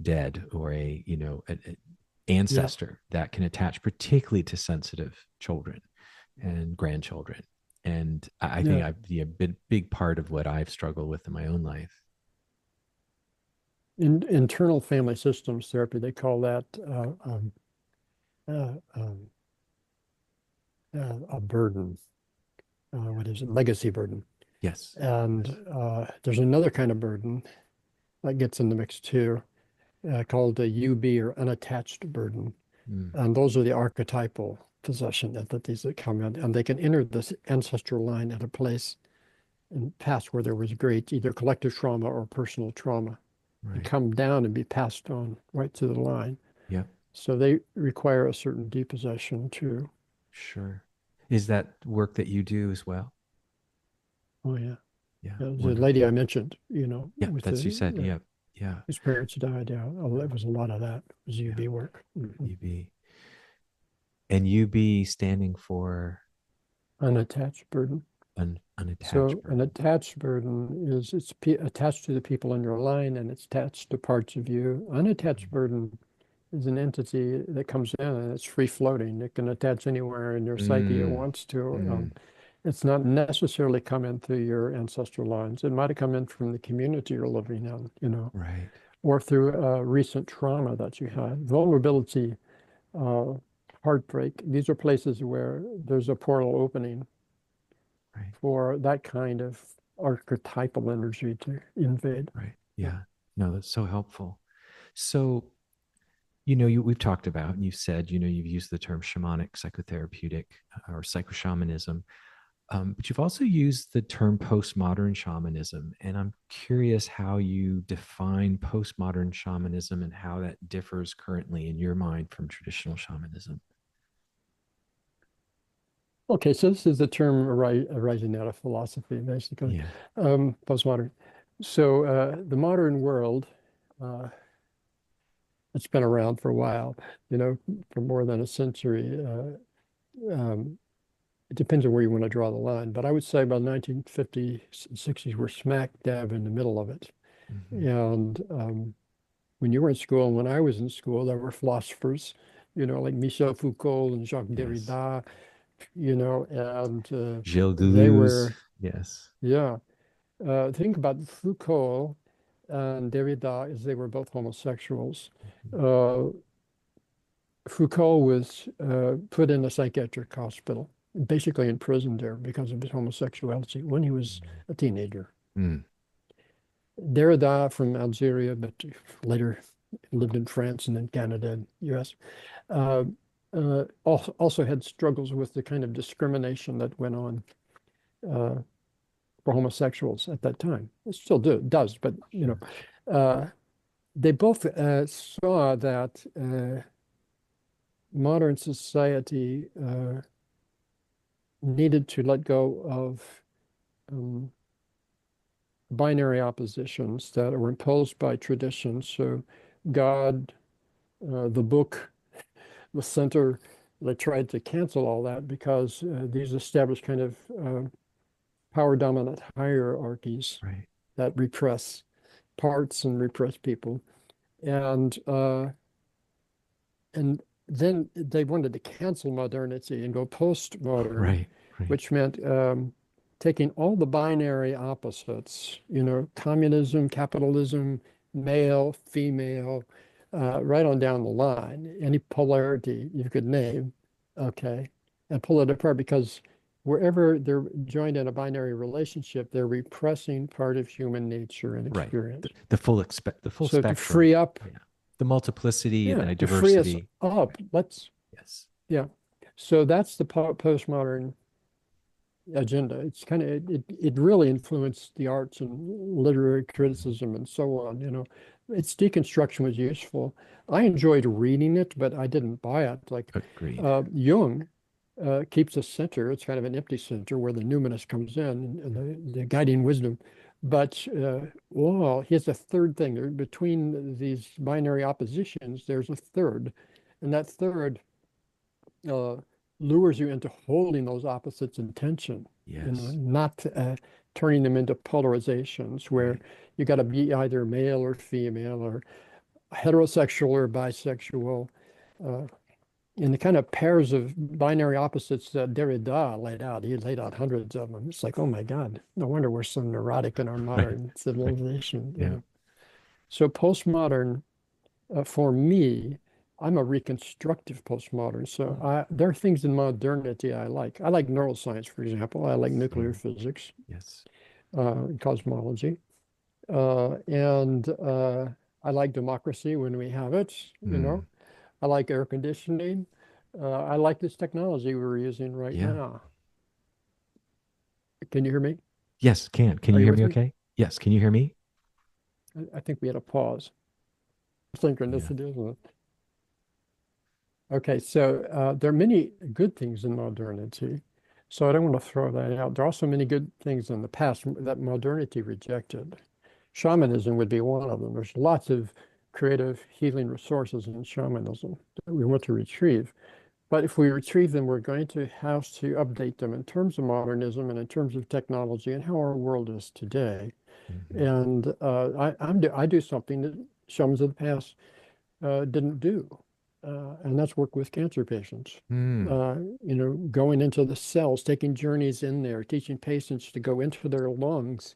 dead, or a ancestor that can attach particularly to sensitive children and grandchildren. And I think Yeah. I've be a big part of what I've struggled with in my own life. In internal family systems therapy, they call that uh, um, a burden. What is it? Legacy burden. Yes. And Yes. there's another kind of burden that gets in the mix too, called a UB, or unattached burden. Mm, And those are the archetypal possession entities that come in, and they can enter this ancestral line at a place in the past where there was great either collective trauma or personal trauma, and right. come down and be passed on right to the line. Yep. So they require a certain depossession too. Sure. Is that work that you do as well? Oh yeah. Yeah. The lady I Wonderful. mentioned, Yeah. with That's, you said. the Yeah. Yeah. his parents died. Yeah, oh, Yeah. it was a lot of that. It was Yeah. UB work. UB. And UB standing for Unattached burden. unattached So an burden. attached burden is attached to the people in your line, and it's attached to parts of you. Unattached burden is an entity that comes in and it's free floating. It can attach anywhere in your psyche it Mm, wants to. mm, It's not necessarily come in through your ancestral lines. It might have come in from the community you're living in, right. or through recent trauma that you had. Vulnerability, uh, heartbreak. These are places where there's a portal opening Right. for that kind of archetypal energy to invade. Right. Yeah. Yeah. No, that's so helpful. So, we've talked about, and you've said, you've used the term shamanic, psychotherapeutic, or psychoshamanism. But you've also used the term postmodern shamanism. And I'm curious how you define postmodern shamanism and how that differs currently in your mind from traditional shamanism. Okay, so this is the term arising out of philosophy, basically, Yeah. postmodern. So the modern world, uh, it's been around for a while, for more than a century. Um, it depends on where you want to draw the line, but I would say by 1950s and 60s, we're smack dab in the middle of it. Mm-hmm. And when you were in school and when I was in school, there were philosophers, like Michel Foucault and Jacques Yes. Derrida, and Gilles they Deleuze. were, Yes. yeah. Think about Foucault and Derrida, as they were both homosexuals. Mm-hmm. Uh, Foucault was put in a psychiatric hospital, basically imprisoned there because of his homosexuality when he was a teenager. Mm. Derrida from Algeria, but later lived in France and then Canada and US, also had struggles with the kind of discrimination that went on uh, for homosexuals at that time. It still does, but Sure. uh, they both saw that modern society needed to let go of um, binary oppositions that were imposed by tradition. So God, the book, the center, they tried to cancel all that because these established kind of power dominant hierarchies Right. that repress parts and repress people. And then they wanted to cancel modernity and go postmodern, Right. Right. which meant taking all the binary opposites, communism, capitalism, male, female, right on down the line, any polarity you could name, okay, and pull it apart because wherever they're joined in a binary relationship, they're repressing part of human nature and Right. experience. The full So to spectrum. free up, Yeah. The multiplicity, yeah, the to free us diversity. up, Yes. yeah. So that's the postmodern agenda. It's kind of it really influenced the arts and literary criticism and so on. Its deconstruction was useful. I enjoyed reading it, but I didn't buy it. Like Agreed. Jung keeps a center. It's kind of an empty center where the numinous comes in and the guiding wisdom. But well, here's a third thing. Between these binary oppositions, there's a third, and that third uh, lures you into holding those opposites in tension. Yes. Not turning them into polarizations where Right. you got to be either male or female or heterosexual or bisexual. Uh, in the kind of pairs of binary opposites that Derrida laid out. He laid out hundreds of them. It's like, oh my God, no wonder we're so neurotic in our Right. modern Right. civilization. Yeah. So postmodern, for me, I'm a reconstructive postmodern. So Oh, there are things in modernity I like. I like neuroscience, for example. I like nuclear same. physics, Yes. cosmology, and I like democracy when we have it. Mm. I like air conditioning. I like this technology we're using right Yeah. now. Can you hear me? Yes. Can Are you you hear with me me? okay? Yes. Can you hear me? I think we had a pause. Yeah. Synchronicity, isn't it? Okay, so there are many good things in modernity. So I don't want to throw that out. There are also many good things in the past that modernity rejected. Shamanism would be one of them. There's lots of creative healing resources in shamanism that we want to retrieve. But if we retrieve them, we're going to have to update them in terms of modernism and in terms of technology and how our world is today. Mhm. And I do something that shamans of the past didn't do, and that's work with cancer patients. Mm. Going into the cells, taking journeys in there, teaching patients to go into their lungs,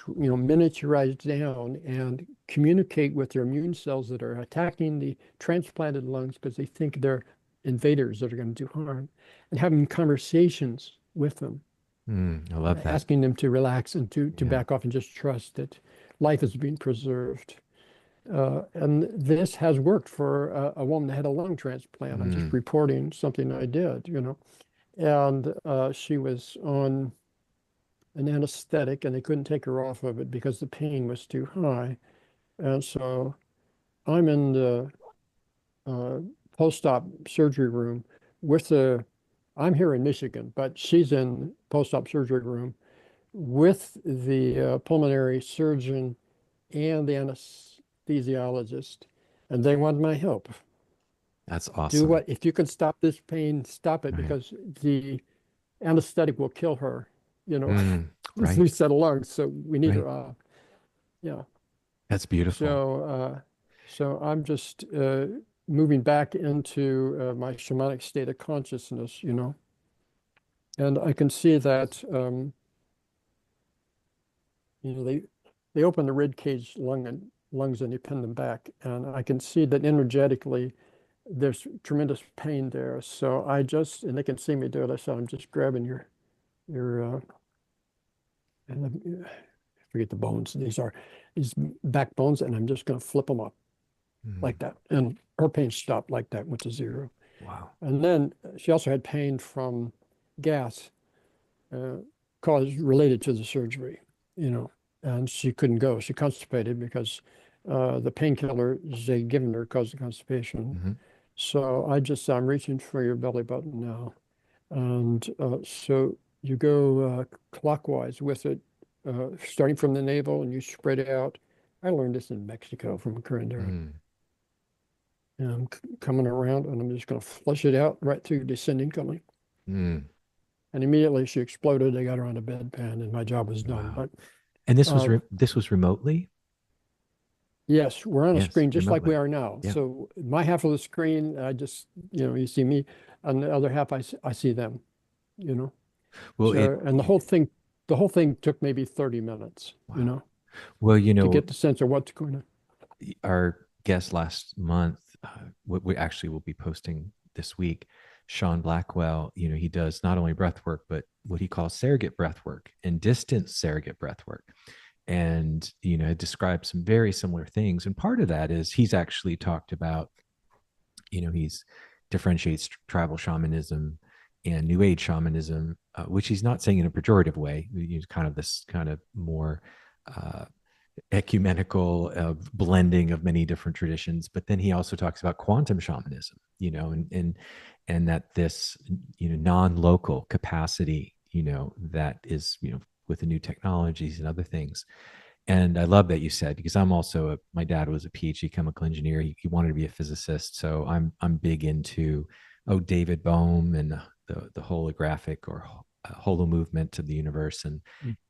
miniaturize down and communicate with their immune cells that are attacking the transplanted lungs because they think they're invaders that are going to do harm, and having conversations with them, I love that. asking them to relax and to Yeah. back off and just trust that life is being preserved. And this has worked for a woman that had a lung transplant. I'm just Mm. reporting something I did. And she was on an anesthetic and they couldn't take her off of it because the pain was too high. And so I'm in the uh, post-op surgery room with I'm here in Michigan, but she's in post-op surgery room with the pulmonary surgeon and the anesthesiologist, and they want my help. That's Do awesome. what, if you can stop this pain, stop it Right. because the anesthetic will kill her, you know, Mm. this Right. new set of lungs. So we need Right. her, yeah. That's beautiful. So, so I'm just moving back into my shamanic state of consciousness. And I can see that, they open the rib cage lungs and you pin them back. And I can see that energetically there's tremendous pain there. So and they can see me do it. I said, I'm just grabbing your, and I forget the bones. These backbones, and I'm just going to flip them up Mm. like that. And her pain stopped like that, went to zero. Wow. And then she also had pain from gas uh, caused related to the surgery, you know, and she couldn't go. She constipated because the painkiller they given her caused the constipation. Hmm. So I'm reaching for your belly button now. And so you go clockwise with it, starting from the navel, and you spread it out. I learned this in Mexico from a curandera. Mm. And I'm coming around, and I'm just going to flush it out right through descending coming. Mm. And immediately she exploded. They got her on a bedpan, and my job was done. Wow. But And uh, this was remotely? yes, we're on a Yes, screen just like we remotely. are now. Yeah. So my half of the screen, you see me. On the other half, I see them, you know. Well, So, and the whole thing took maybe 30 minutes, wow. Well, to get the sense of what's going on. our guest last month, we actually will be posting this week, Sean Blackwell, he does not only breath work, but what he calls surrogate breath work and distance surrogate breath work. And, had described some very similar things. And part of that is he's actually talked about, he's differentiates tribal shamanism and new age shamanism, which he's not saying in a pejorative way. Kind of this kind of more uh, ecumenical blending of many different traditions. But then he also talks about quantum shamanism, and that this non-local capacity, that is with the new technologies and other things. And I love that you said, because I'm also my dad was a PhD chemical engineer. He wanted to be a physicist. So I'm big into, David Bohm and the holographic or holo movement of the universe.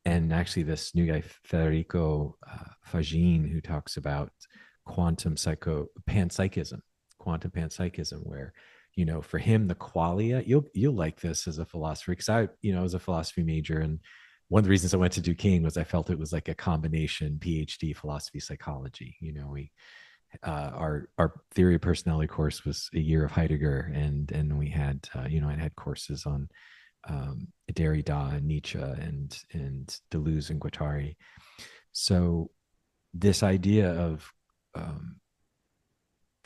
And actually this new guy, Federico Fagin, who talks about panpsychism, quantum panpsychism, where, for him, the qualia, you'll like this as a philosopher, because I was a philosophy major, and one of the reasons I went to Duquesne was I felt it was like a combination PhD philosophy psychology. Our theory of personality course was a year of Heidegger, and we had I had courses on Derrida and Nietzsche and Deleuze and Guattari. So this idea of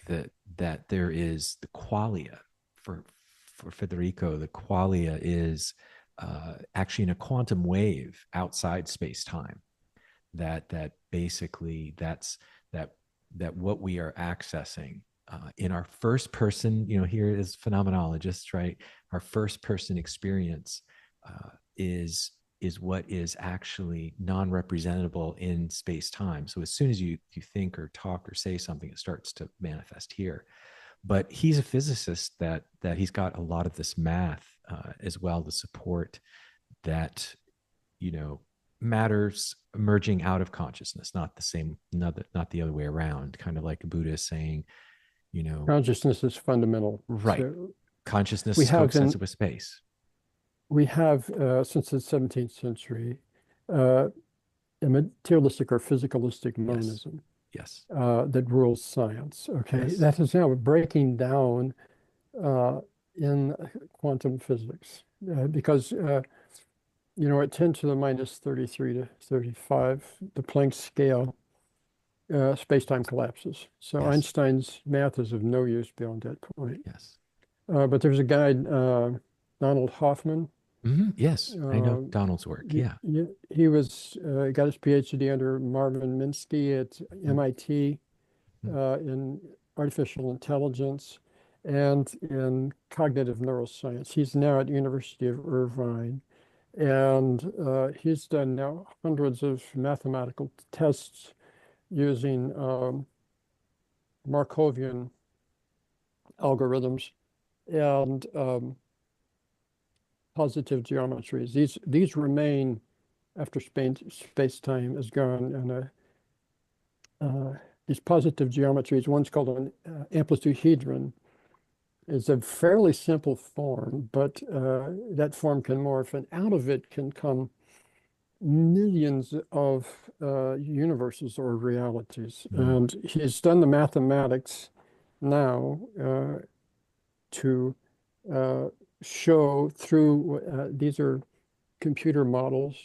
that there is the qualia for Federico. The qualia is actually in a quantum wave outside space-time. That basically that what we are accessing in our first person, here as phenomenologists, right? Our first person experience is what is actually non-representable in space-time. So as soon as you think or talk or say something, it starts to manifest here. But he's a physicist that he's got a lot of this math as well to support that, matters emerging out of consciousness, not the other way around. Kind of like a Buddha saying, Consciousness is fundamental. right? So Consciousness we is have coextensive with space. we have since the 17th century a materialistic or physicalistic monism. Yes. That rules science. Okay, Yes. that is now breaking down in quantum physics because at 10 to the minus 33 to 35, the Planck scale, space-time collapses. So Yes. Einstein's math is of no use beyond that point. Yes. But there's a guy, Donald Hoffman. Yes, I know Donald's work. Yeah. He was got his PhD under Marvin Minsky at MIT in artificial intelligence and in cognitive neuroscience. He's now at the University of Irvine, and he's done now hundreds of mathematical tests using Markovian algorithms and positive geometries. These remain after space-time is gone, and these positive geometries, one's called an amplituhedron, is a fairly simple form, but that form can morph, and out of it can come millions of universes or realities. And he's done the mathematics now to show through, these are computer models,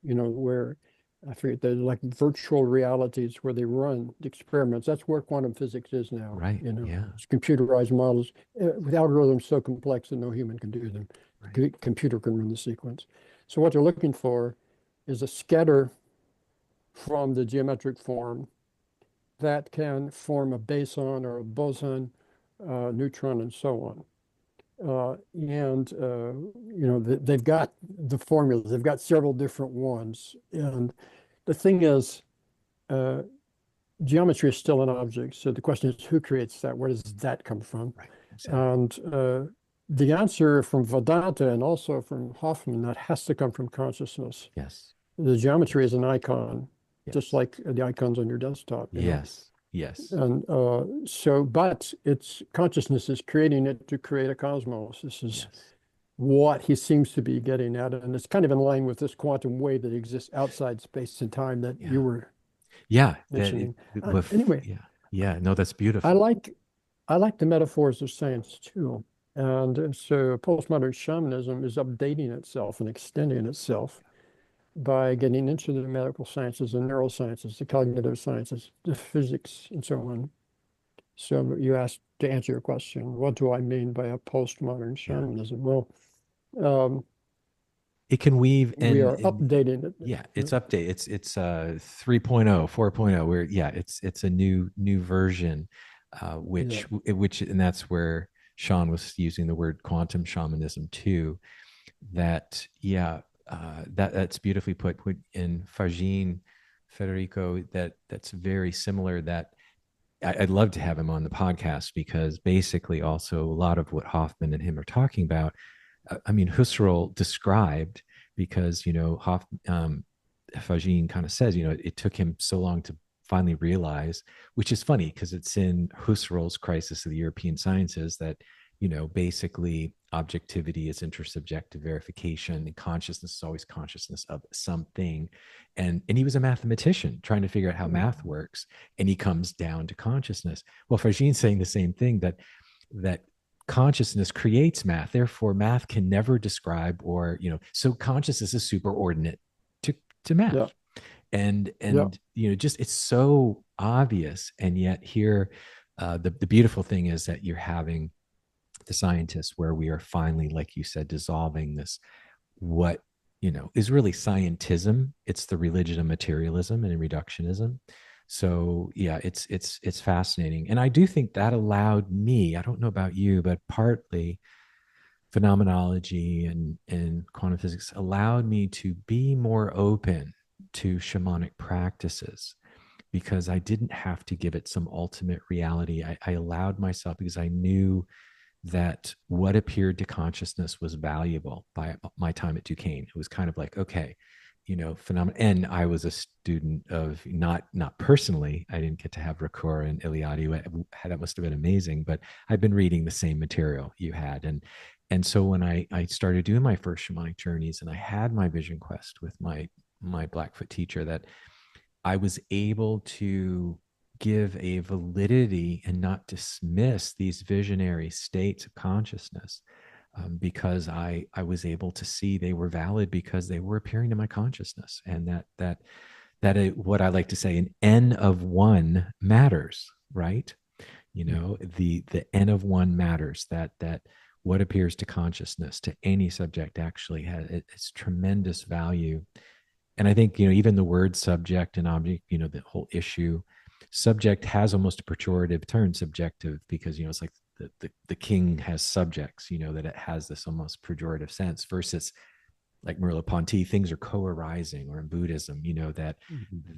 where I forget, they're like virtual realities where they run experiments. That's where quantum physics is now. Right. Yeah. It's computerized models with algorithms so complex that no human can do them. Right. The computer can run the sequence. So what they're looking for is a scatter from the geometric form that can form a boson or a boson, neutron, and so on. They've got the formulas. They've got several different ones. And the thing is, geometry is still an object. So the question is, who creates that? Where does that come from? Right. Exactly. And the answer from Vedanta and also from Hoffman, that has to come from consciousness. Yes. The geometry is an icon, Yes. just like the icons on your desktop. Yes. Yes. And but it's consciousness is creating it to create a cosmos. This is what he seems to be getting at. And it's kind of in line with this quantum wave that exists outside space and time that you were mentioning. Anyway. Yeah. No, that's beautiful. I like the metaphors of science too. And so postmodern shamanism is updating itself and extending itself by getting into the medical sciences and neurosciences, the cognitive sciences, the physics, and so on. So you asked, to answer your question, what do I mean by a postmodern shamanism? Well, it can weave, and we are updating it. Yeah, it's update. It's 3.0, 4.0, where it's a new version, which and that's where Sean was using the word quantum shamanism too. That that's beautifully put in Fagin, Federico. That's very similar. That I'd love to have him on the podcast, because basically also a lot of what Hoffman and him are talking about. I mean, Husserl described, because Fagin kind of says, it took him so long to finally realize, which is funny because it's in Husserl's Crisis of the European Sciences, that basically objectivity is intersubjective verification, and consciousness is always consciousness of something. And he was a mathematician trying to figure out how math works, and he comes down to consciousness. Well, Fagin's saying the same thing, that consciousness creates math, therefore math can never describe, or so consciousness is superordinate to math. Yeah. And Yeah. just, it's so obvious. And yet here, the beautiful thing is that you're having the scientists, where we are finally, like you said, dissolving this, what is really scientism. It's the religion of materialism and reductionism. So yeah, it's fascinating. And I do think that allowed me, I don't know about you, but partly phenomenology and quantum physics allowed me to be more open to shamanic practices, because I didn't have to give it some ultimate reality. I allowed myself, because I knew that what appeared to consciousness was valuable. By my time at Duquesne, it was kind of like, okay, phenomenon. And I was a student of, not personally, I didn't get to have Rakura and Eliade. That must have been amazing, but I've been reading the same material you had. And so when I started doing my first shamanic journeys, and I had my vision quest with my Blackfoot teacher, that I was able to give a validity and not dismiss these visionary states of consciousness, because I was able to see they were valid, because they were appearing to my consciousness. And that what I like to say, an N of one matters, right? The N of one matters, that what appears to consciousness, to any subject, actually has it's tremendous value. And I think, even the word subject and object, the whole issue, subject has almost a pejorative turn, subjective, because, it's like the king has subjects, that it has this almost pejorative sense, versus like Merleau-Ponty, things are co-arising, or in Buddhism,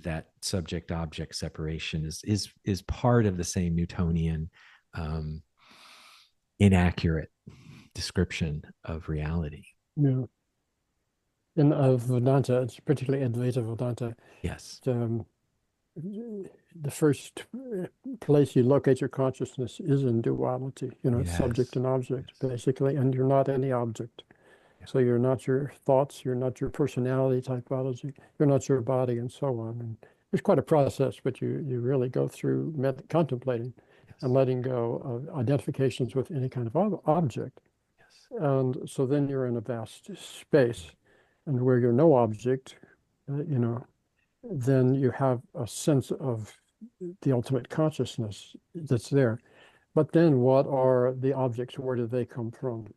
that subject object separation is part of the same Newtonian, inaccurate description of reality. Yeah. In Vedanta, it's particularly Advaita Vedanta, Yes. the first place you locate your consciousness is in duality. It's subject Yes. and object, Yes. basically, and you're not any object. Yeah. So you're not your thoughts, you're not your personality typology, you're not your body, and so on. And it's quite a process, but you really go through contemplating and Yes. letting go of identifications with any kind of object. Yes. And so then you're in a vast space, and where you're no object, then you have a sense of the ultimate consciousness that's there. But then what are the objects? Where do they come from?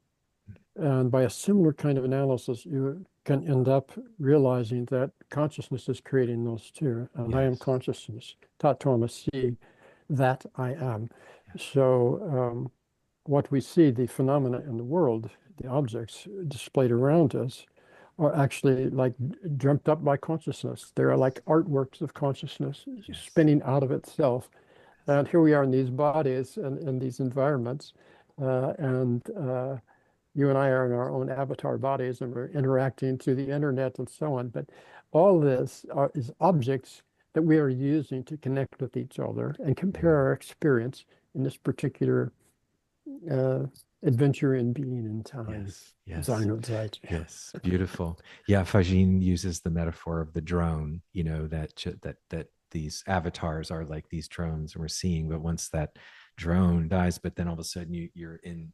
And by a similar kind of analysis, you can end up realizing that consciousness is creating those too. And I am Yes. consciousness. Tat Thomas, that I am. Yes. So what we see, the phenomena in the world, the objects displayed around us, are actually like dreamt up by consciousness. They're like artworks of consciousness Yes. spinning out of itself. And here we are in these bodies and in these environments. And you and I are in our own avatar bodies, and we're interacting through the internet and so on. But all this is objects that we are using to connect with each other and compare our experience in this particular adventure in being in time. Yes. Yes. Zeit. Yes. Beautiful. Yeah. Fagin uses the metaphor of the drone, that these avatars are like these drones, and we're seeing, but once that drone dies, but then all of a sudden you're in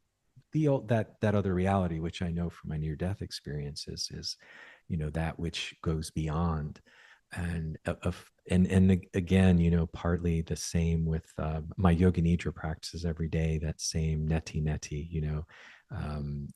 the old, that other reality, which I know from my near death experiences is, that which goes beyond. And again, partly the same with my yoga nidra practices every day, that same neti,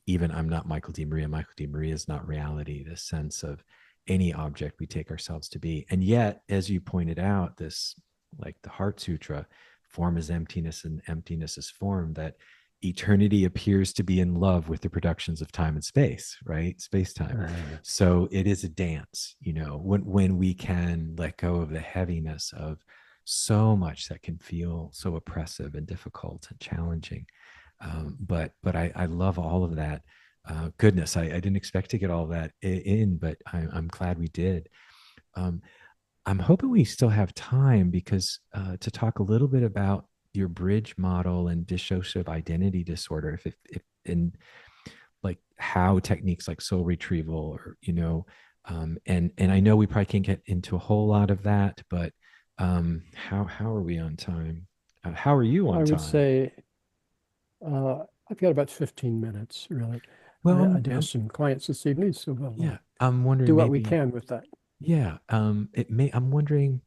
even I'm not Michael D. Maria. Michael D. Maria is not reality, the sense of any object we take ourselves to be. And yet, as you pointed out, this, like the Heart Sutra, form is emptiness and emptiness is form, that eternity appears to be in love with the productions of time and space, right? Space time. So it is a dance, when we can let go of the heaviness of so much that can feel so oppressive and difficult and challenging. But I love all of that. Goodness, I didn't expect to get all that in, but I'm glad we did. Um, I'm hoping we still have time because to talk a little bit about your bridge model and dissociative identity disorder, if and like how techniques like soul retrieval or and I know we probably can't get into a whole lot of that, but how are we on time? How are you on I would time? say I've got about 15 minutes, really. Well, I do have some clients this evening, so we'll yeah, I'm wondering do what we maybe, can with that. yeah, I'm wondering,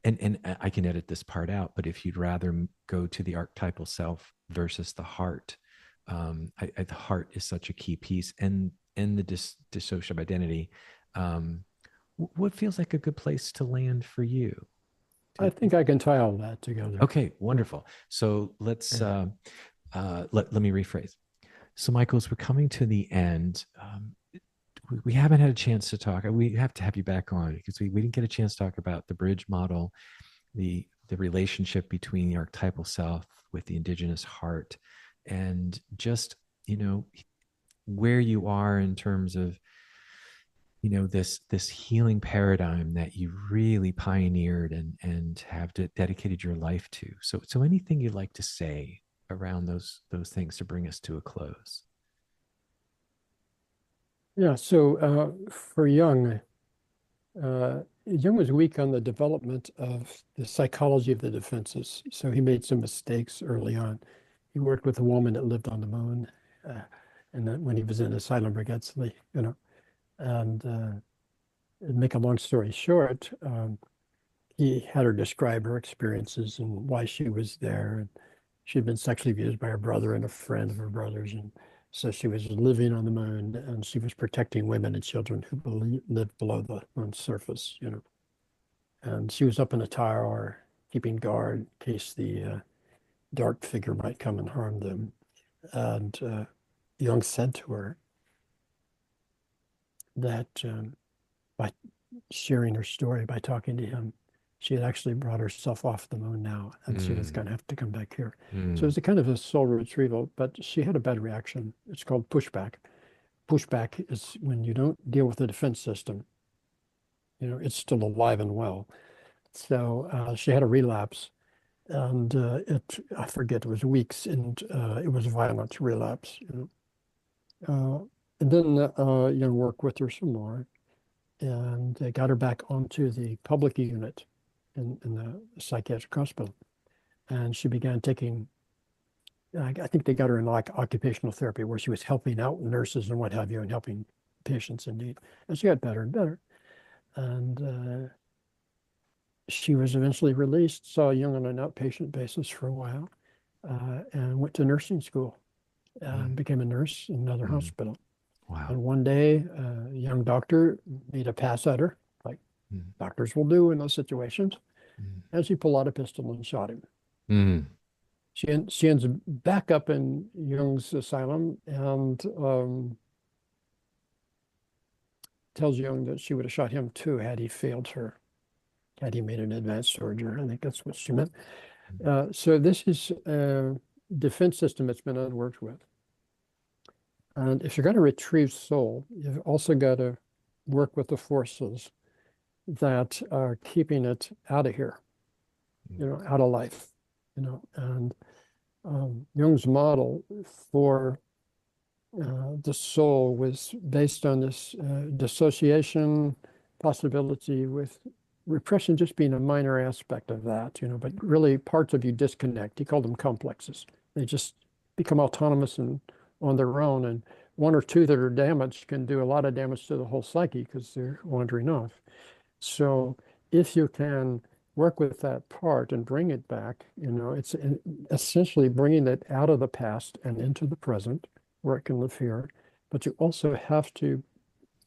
and I can edit this part out, but if you'd rather go to the archetypal self versus the heart, the heart is such a key piece, and the dissociative identity. What feels like a good place to land for you? I think I can tie all that together. Okay, Yeah. wonderful. So let's Yeah. let me rephrase. So, Michaels, we're coming to the end. We haven't had a chance to talk. We have to have you back on because we didn't get a chance to talk about the bridge model, the relationship between the archetypal self with the indigenous heart, and just where you are in terms of this healing paradigm that you really pioneered and have dedicated your life to. So anything you'd like to say around those things to bring us to a close? Yeah. So for Jung, Jung was weak on the development of the psychology of the defenses. So he made some mistakes early on. He worked with a woman that lived on the moon, and then when he was in asylum regretfully, and make a long story short, he had her describe her experiences and why she was there. And she'd been sexually abused by her brother and a friend of her brother's. And so she was living on the moon and she was protecting women and children who lived below the moon's surface. And she was up in a tower keeping guard in case the dark figure might come and harm them. And Jung said to her that by sharing her story, by talking to him, she had actually brought herself off the moon now, and she was Mm, going to have to come back here. So it mm, was a kind of a soul retrieval, but she had a bad reaction. It's called pushback. Pushback is when you don't deal with the defense system. It's still alive and well. So she had a relapse, and I forget, it was weeks, and it was a violent relapse. And then worked with her some more, and they got her back onto the public unit in the psychiatric hospital. And she began taking, I think they got her in like occupational therapy where she was helping out nurses and what have you and helping patients in need. And she got better and better. And she was eventually released, saw Jung on an outpatient basis for a while, and went to nursing school and mm, became a nurse in another mm. hospital. Wow. And one day, a young doctor made a pass at her, like Mm, doctors will do in those situations. mm, And she pulled out a pistol and shot him. mm, She ends back up in Jung's asylum and tells Jung that she would have shot him too had he failed her, had he made an advanced surgery. I think that's what she meant. So this is a defense system that's been unworked with. And if you're going to retrieve soul, you've also got to work with the forces that are keeping it out of here, mm, out of life, and Jung's model for the soul was based on this dissociation possibility, with repression just being a minor aspect of that, but really parts of you disconnect. He called them complexes. They just become autonomous and on their own, and one or two that are damaged can do a lot of damage to the whole psyche because they're wandering off. So if you can work with that part and bring it back, it's essentially bringing it out of the past and into the present where it can live here. But you also have to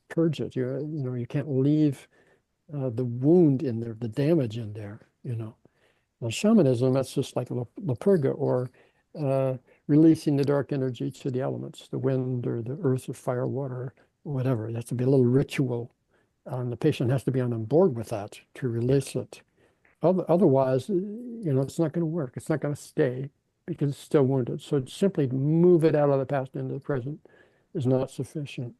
purge it. You can't leave the wound in there, the damage in there. Now, shamanism, that's just like La Purga or releasing the dark energy to the elements, the wind or the earth or fire, water, whatever. It has to be a little ritual. And the patient has to be on board with that to release it. Otherwise, it's not going to work. It's not going to stay because it's still wounded. So simply move it out of the past into the present is not sufficient.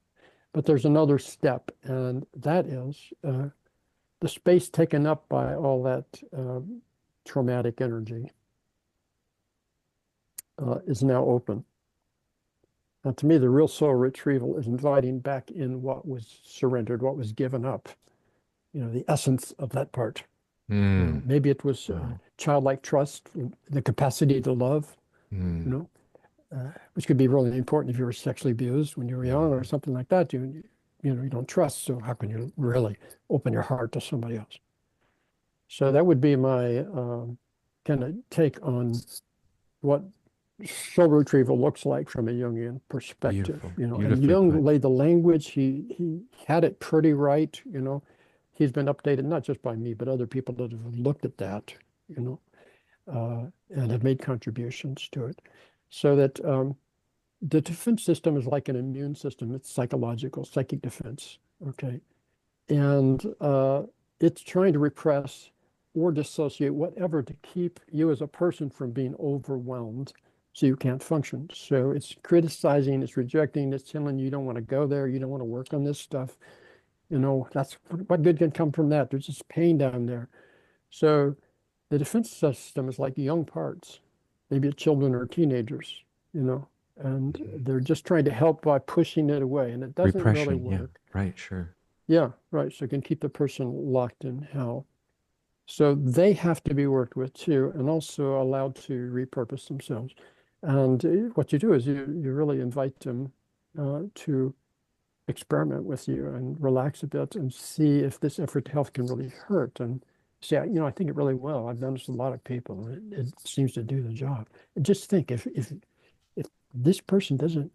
But there's another step, and that is the space taken up by all that traumatic energy is now open. Now, to me, the real soul retrieval is inviting back in what was surrendered, what was given up, the essence of that part. Maybe it was childlike trust, the capacity to love, which could be really important if you were sexually abused when you were young or something like that. You don't trust, so how can you really open your heart to somebody else? So that would be my kind of take on what soul retrieval looks like from a Jungian perspective. And Jung laid the language. He had it pretty right. He's been updated not just by me, but other people that have looked at that. And have made contributions to it, so that the defense system is like an immune system. It's psychological, psychic defense. Okay, and it's trying to repress or dissociate whatever to keep you as a person from being overwhelmed so you can't function. So it's criticizing, it's rejecting, it's telling you don't want to go there, you don't want to work on this stuff. That's what good can come from that. There's just pain down there. So the defense system is like young parts, maybe children or teenagers, and they're just trying to help by pushing it away, and it doesn't really work. Yeah, right, sure. Yeah, right. So it can keep the person locked in hell. So they have to be worked with too, and also allowed to repurpose themselves. And what you do is you really invite them to experiment with you and relax a bit and see if this effort to health can really hurt. And say, I think it really will. I've done this with a lot of people, and it seems to do the job. And just think, if this person doesn't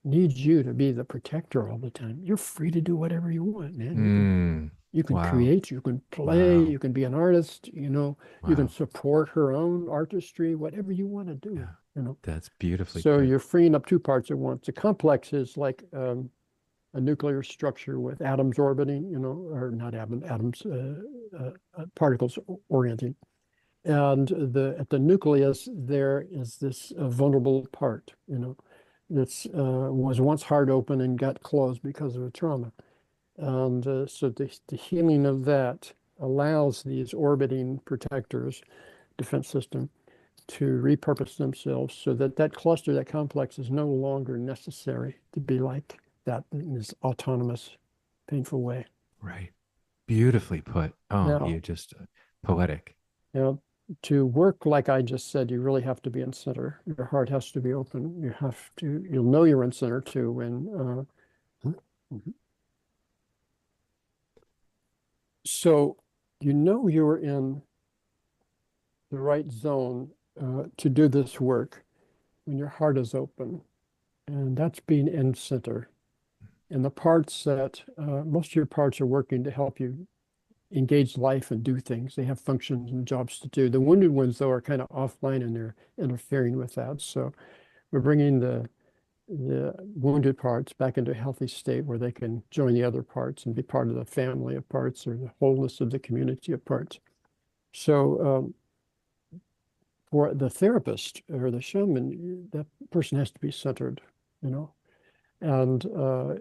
need you to be the protector all the time, you're free to do whatever you want, man. You can create, you can play, you can be an artist, you can support her own artistry, whatever you want to do. That's beautifully so put. You're freeing up two parts at once. The complex is like a nuclear structure with atoms orbiting, or not atoms, particles orienting. And at the nucleus, there is this vulnerable part, that was once hard open and got closed because of a trauma. And so the healing of that allows these orbiting protectors, defense system, to repurpose themselves so that that cluster, that complex, is no longer necessary to be like that in this autonomous, painful way. Right. Beautifully put. You just poetic. To work like I just said, you really have to be in center. Your heart has to be open. You'll know you're in center too when. So you're in the right zone to do this work when your heart is open, and that's being in center. And the parts that most of your parts are working to help you engage life and do things. They have functions and jobs to do. The wounded ones, though, are kind of offline and they're interfering with that. So we're bringing the wounded parts back into a healthy state where they can join the other parts and be part of the family of parts or the wholeness of the community of parts. So for the therapist or the shaman, that person has to be centered, and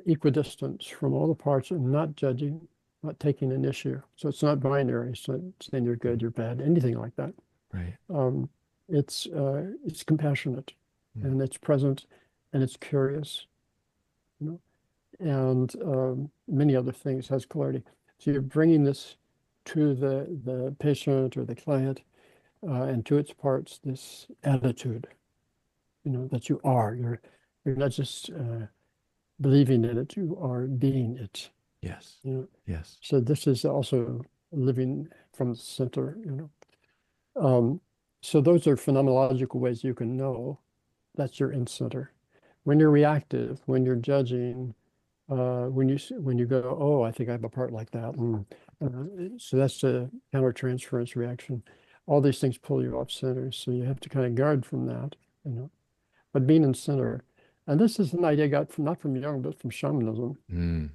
equidistant from all the parts and not judging, not taking an issue. So it's not binary. It's not saying you're good, you're bad, anything like that. Right. It's compassionate, and it's present, and it's curious, and many other things, has clarity. So you're bringing this to the patient or the client, and to its parts, this attitude, that you are. You're not just believing in it, you are being it. Yes. Yes. So this is also living from the center, So those are phenomenological ways you can know that you're in center. When you're reactive, when you're judging, when you go, oh, I think I have a part like that. So that's a countertransference reaction. All these things pull you off center, so you have to kind of guard from that, but being in center. And this is an idea I got from, not from Jung, but from shamanism. Mm.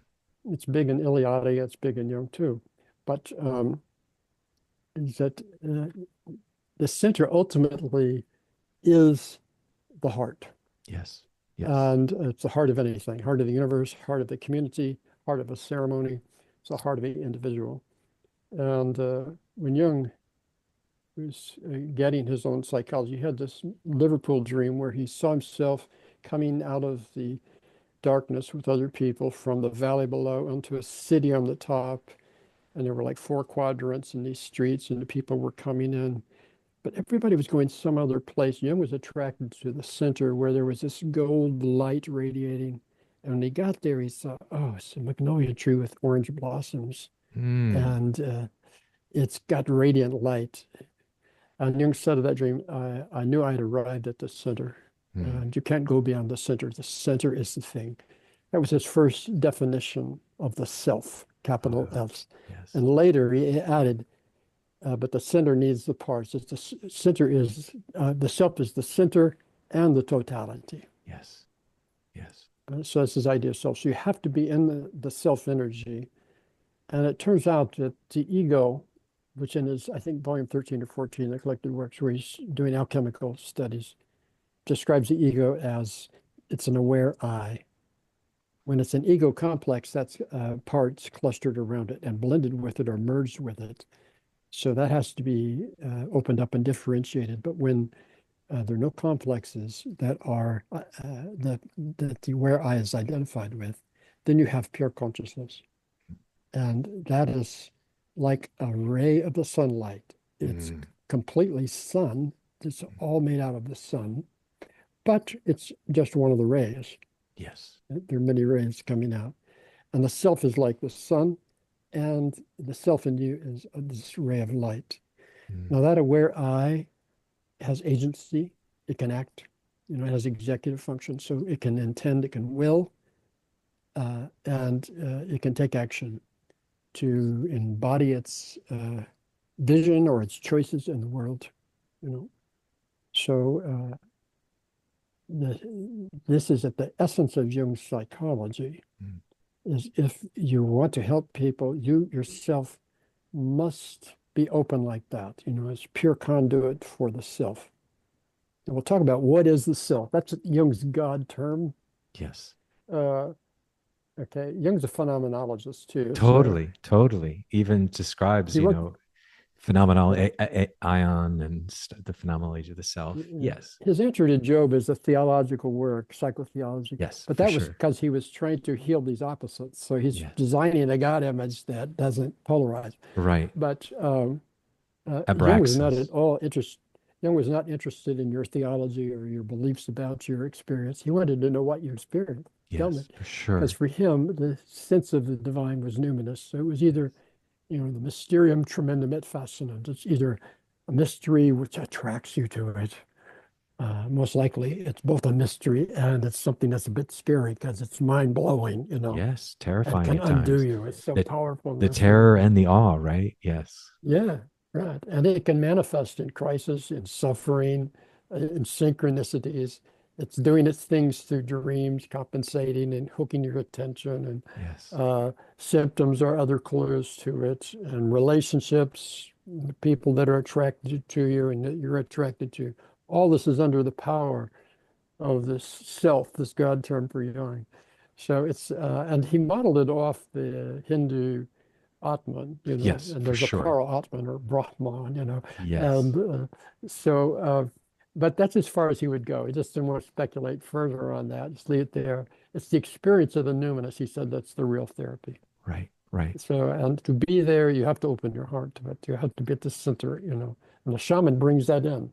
It's big in Eliade, it's big in Jung too. But is that the center ultimately is the heart. Yes. Yes. And it's the heart of anything, heart of the universe, heart of the community, heart of a ceremony. It's the heart of the individual. And when Jung was getting his own psychology, he had this Liverpool dream where he saw himself coming out of the darkness with other people from the valley below into a city on the top. And there were like 4 quadrants in these streets, and the people were coming in. But everybody was going some other place. Jung was attracted to the center where there was this gold light radiating. And when he got there, he saw, oh, it's a magnolia tree with orange blossoms. Mm. And it's got radiant light. And Jung said of that dream, I knew I had arrived at the center. Mm. And you can't go beyond the center. The center is the thing. That was his first definition of the self, capital S. Yes. And later he added, but the center needs the parts. It's the center is, the self is the center and the totality. Yes. Yes. So that's his idea of self. So you have to be in the self energy. And it turns out that the ego, which in his, I think, volume 13 or 14, the collected works, where he's doing alchemical studies, describes the ego as it's an aware I. When it's an ego complex, that's parts clustered around it and blended with it or merged with it. So that has to be opened up and differentiated. But when there are no complexes that are that the aware I is identified with, then you have pure consciousness. And that is like a ray of the sunlight. It's completely sun. It's all made out of the sun, but it's just one of the rays. Yes. There are many rays coming out. And the self is like the sun, and the self in you is this ray of light. Now that aware I has agency. It can act, it has executive function. So it can intend, it can will, and it can take action to embody its vision or its choices in the world, So this is at the essence of Jung's psychology, is if you want to help people, you yourself must be open like that, as pure conduit for the self. And we'll talk about what is the self. That's Jung's God term. Yes. Okay, Jung's a phenomenologist too. Totally, totally. Even describes, phenomenal ion and the phenomenology of the self. Yes. His answer to Job is a theological work, psychotheology. Yes. But that was because he was trying to heal these opposites. So he's designing a God image that doesn't polarize. Right. But Jung was not at all interested. Jung was not interested in your theology or your beliefs about your experience. He wanted to know what you experienced. Tell me. For sure. Because for him, the sense of the divine was numinous. So it was either, the mysterium tremendum et fascinans. It's either a mystery which attracts you to it. Most likely, it's both a mystery and it's something that's a bit scary because it's mind-blowing, Yes, terrifying. It can undo you. It's so powerful. The terror and the awe, right? Yes. Yeah. Right. And it can manifest in crisis, in suffering, in synchronicities. It's doing its things through dreams, compensating and hooking your attention. And symptoms are other clues to it. And relationships, the people that are attracted to you and that you're attracted to. All this is under the power of this self, this God term for Jung. So it's, and he modeled it off the Hindu Atman, Yes, and there's for a sure. Paro Atman or Brahman, Yes. And but that's as far as he would go. He just didn't want to speculate further on that. Just leave it there. It's the experience of the numinous. He said that's the real therapy. Right, right. So, and to be there, you have to open your heart to it. You have to be at the center, and the shaman brings that in,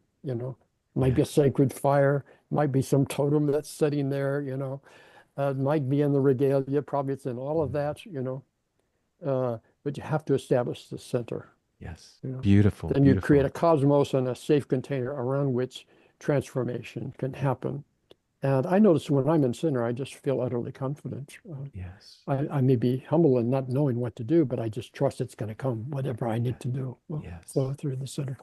Might be a sacred fire, might be some totem that's sitting there, it might be in the regalia, probably it's in all of that, but you have to establish the center. Yes. Beautiful. Then you create a cosmos and a safe container around which transformation can happen. And I notice when I'm in center, I just feel utterly confident. Yes. I may be humble in not knowing what to do, but I just trust it's going to come. Whatever I need to do will flow through the center.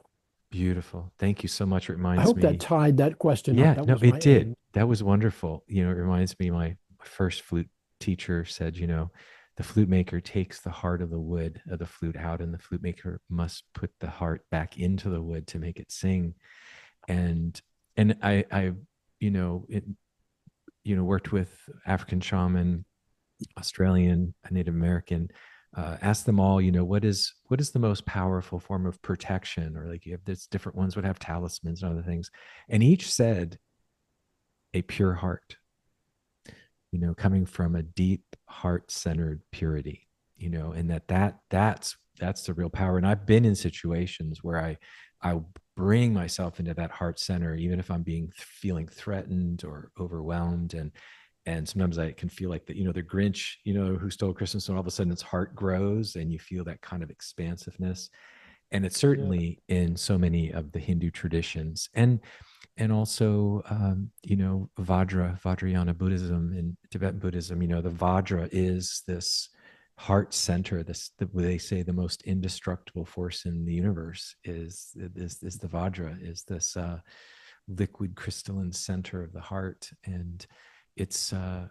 Beautiful. Thank you so much. It I reminds hope that me. tied that question up. Yeah, That no, was my it did. aim. That was wonderful. It reminds me, my first flute teacher said, the flute maker takes the heart of the wood of the flute out, and the flute maker must put the heart back into the wood to make it sing. And I it, worked with African shaman, Australian, Native American, ask them all, what is the most powerful form of protection? Or like, you have this different ones would have talismans and other things. And each said a pure heart, coming from a deep heart-centered purity, and that's the real power. And I've been in situations where I bring myself into that heart center, even if I'm feeling threatened or overwhelmed. And sometimes I can feel like the Grinch, who stole Christmas, and all of a sudden its heart grows and you feel that kind of expansiveness. And it's Yeah. certainly in so many of the Hindu traditions, and also Vajrayana Buddhism and Tibetan Buddhism. The Vajra is this heart center. They say the most indestructible force in the universe is the Vajra, is this liquid crystalline center of the heart. And it's and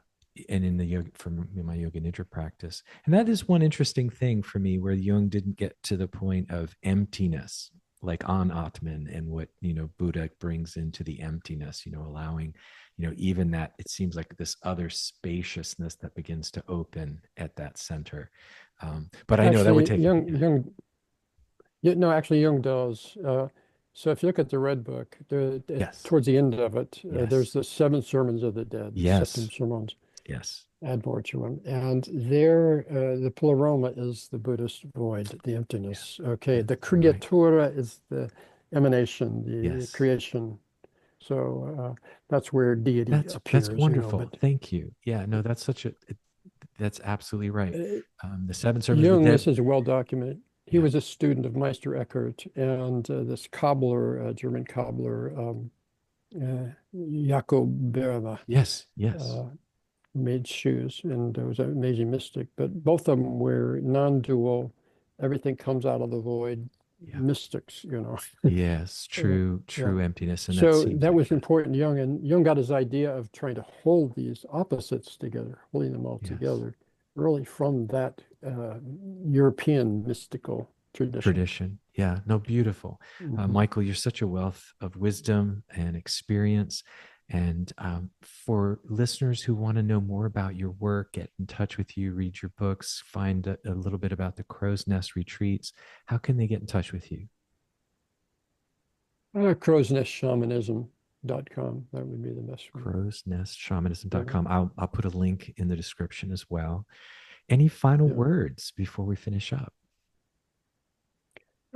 in the yoga, from my yoga nidra practice, and that is one interesting thing for me, where Jung didn't get to the point of emptiness, like on Atman, and what Buddha brings into the emptiness, allowing even that, it seems like this other spaciousness that begins to open at that center. But I know that would Actually, take Actually, Jung does. So if you look at the Red Book, yes, towards the end of it, yes, there's the seven sermons of the dead, septum yes, sermons yes, ad mortuum, and there the pleroma is the Buddhist void, the yeah, emptiness. Okay, yeah, the you're right. creatura is the emanation, the Yes, creation. So that's where deity that's appears, wonderful. But Thank you. Yeah, no, that's absolutely right. uh, The seven sermons of the Jung, dead. this is well documented. He Yeah. was a student of Meister Eckhart and this cobbler, German cobbler, Jakob Böhme, Yes. Yes. uh, made shoes and was an amazing mystic. But both of them were non-dual. Everything comes out of the void. Yeah. Mystics. Yes. Uh, True. yeah. True emptiness, and that So seems that like was that. important to Jung, and Jung got his idea of trying to hold these opposites together, holding them all Yes. together, really from that European mystical tradition. Tradition. Yeah. No. Beautiful. Mhm. Michael, you're such a wealth of wisdom and experience. And for listeners who want to know more about your work, get in touch with you, read your books, find a little bit about the Crow's Nest retreats, how can they get in touch with you? Crowsnestshamanism.com. That would be the best one. Yeah. crowsnestshamanism.com. I'll put a link in the description as well. Any final Yeah. words before we finish up?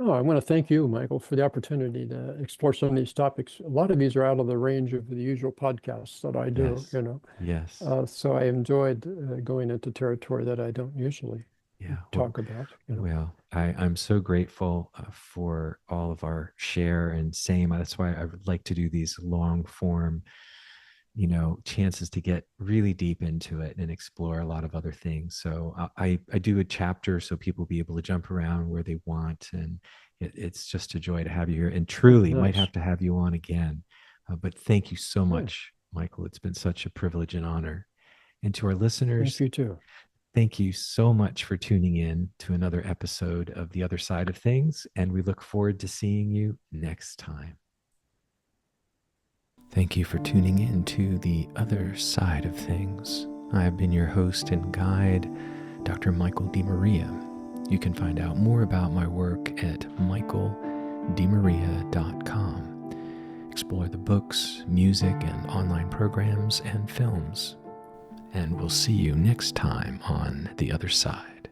Oh, I want to thank you, Michael, for the opportunity to explore some of these topics. A lot of these are out of the range of the usual podcasts that I Yes. do. Yes. So I enjoyed going into territory that I don't usually Yeah. Well, talk about. well, I'm so grateful for all of our share, and same. That's why I would like to do these long form, chances to get really deep into it and explore a lot of other things. So I do a chapter so people be able to jump around where they want, and it's just a joy to have you here. And truly, might Nice. have to have you on again. But thank you so Yeah, much, Michael. It's been such a privilege and honor. And to our thank listeners, you too. thank you so much for tuning in to another episode of The Other Side of Things. And we look forward to seeing you next time. Thank you for tuning in to The Other Side of Things. I have been your host and guide, Dr. Michael DeMaria. You can find out more about my work at michaeldemaria.com. Explore the books, music, and online programs and films. And we'll see you next time on The Other Side.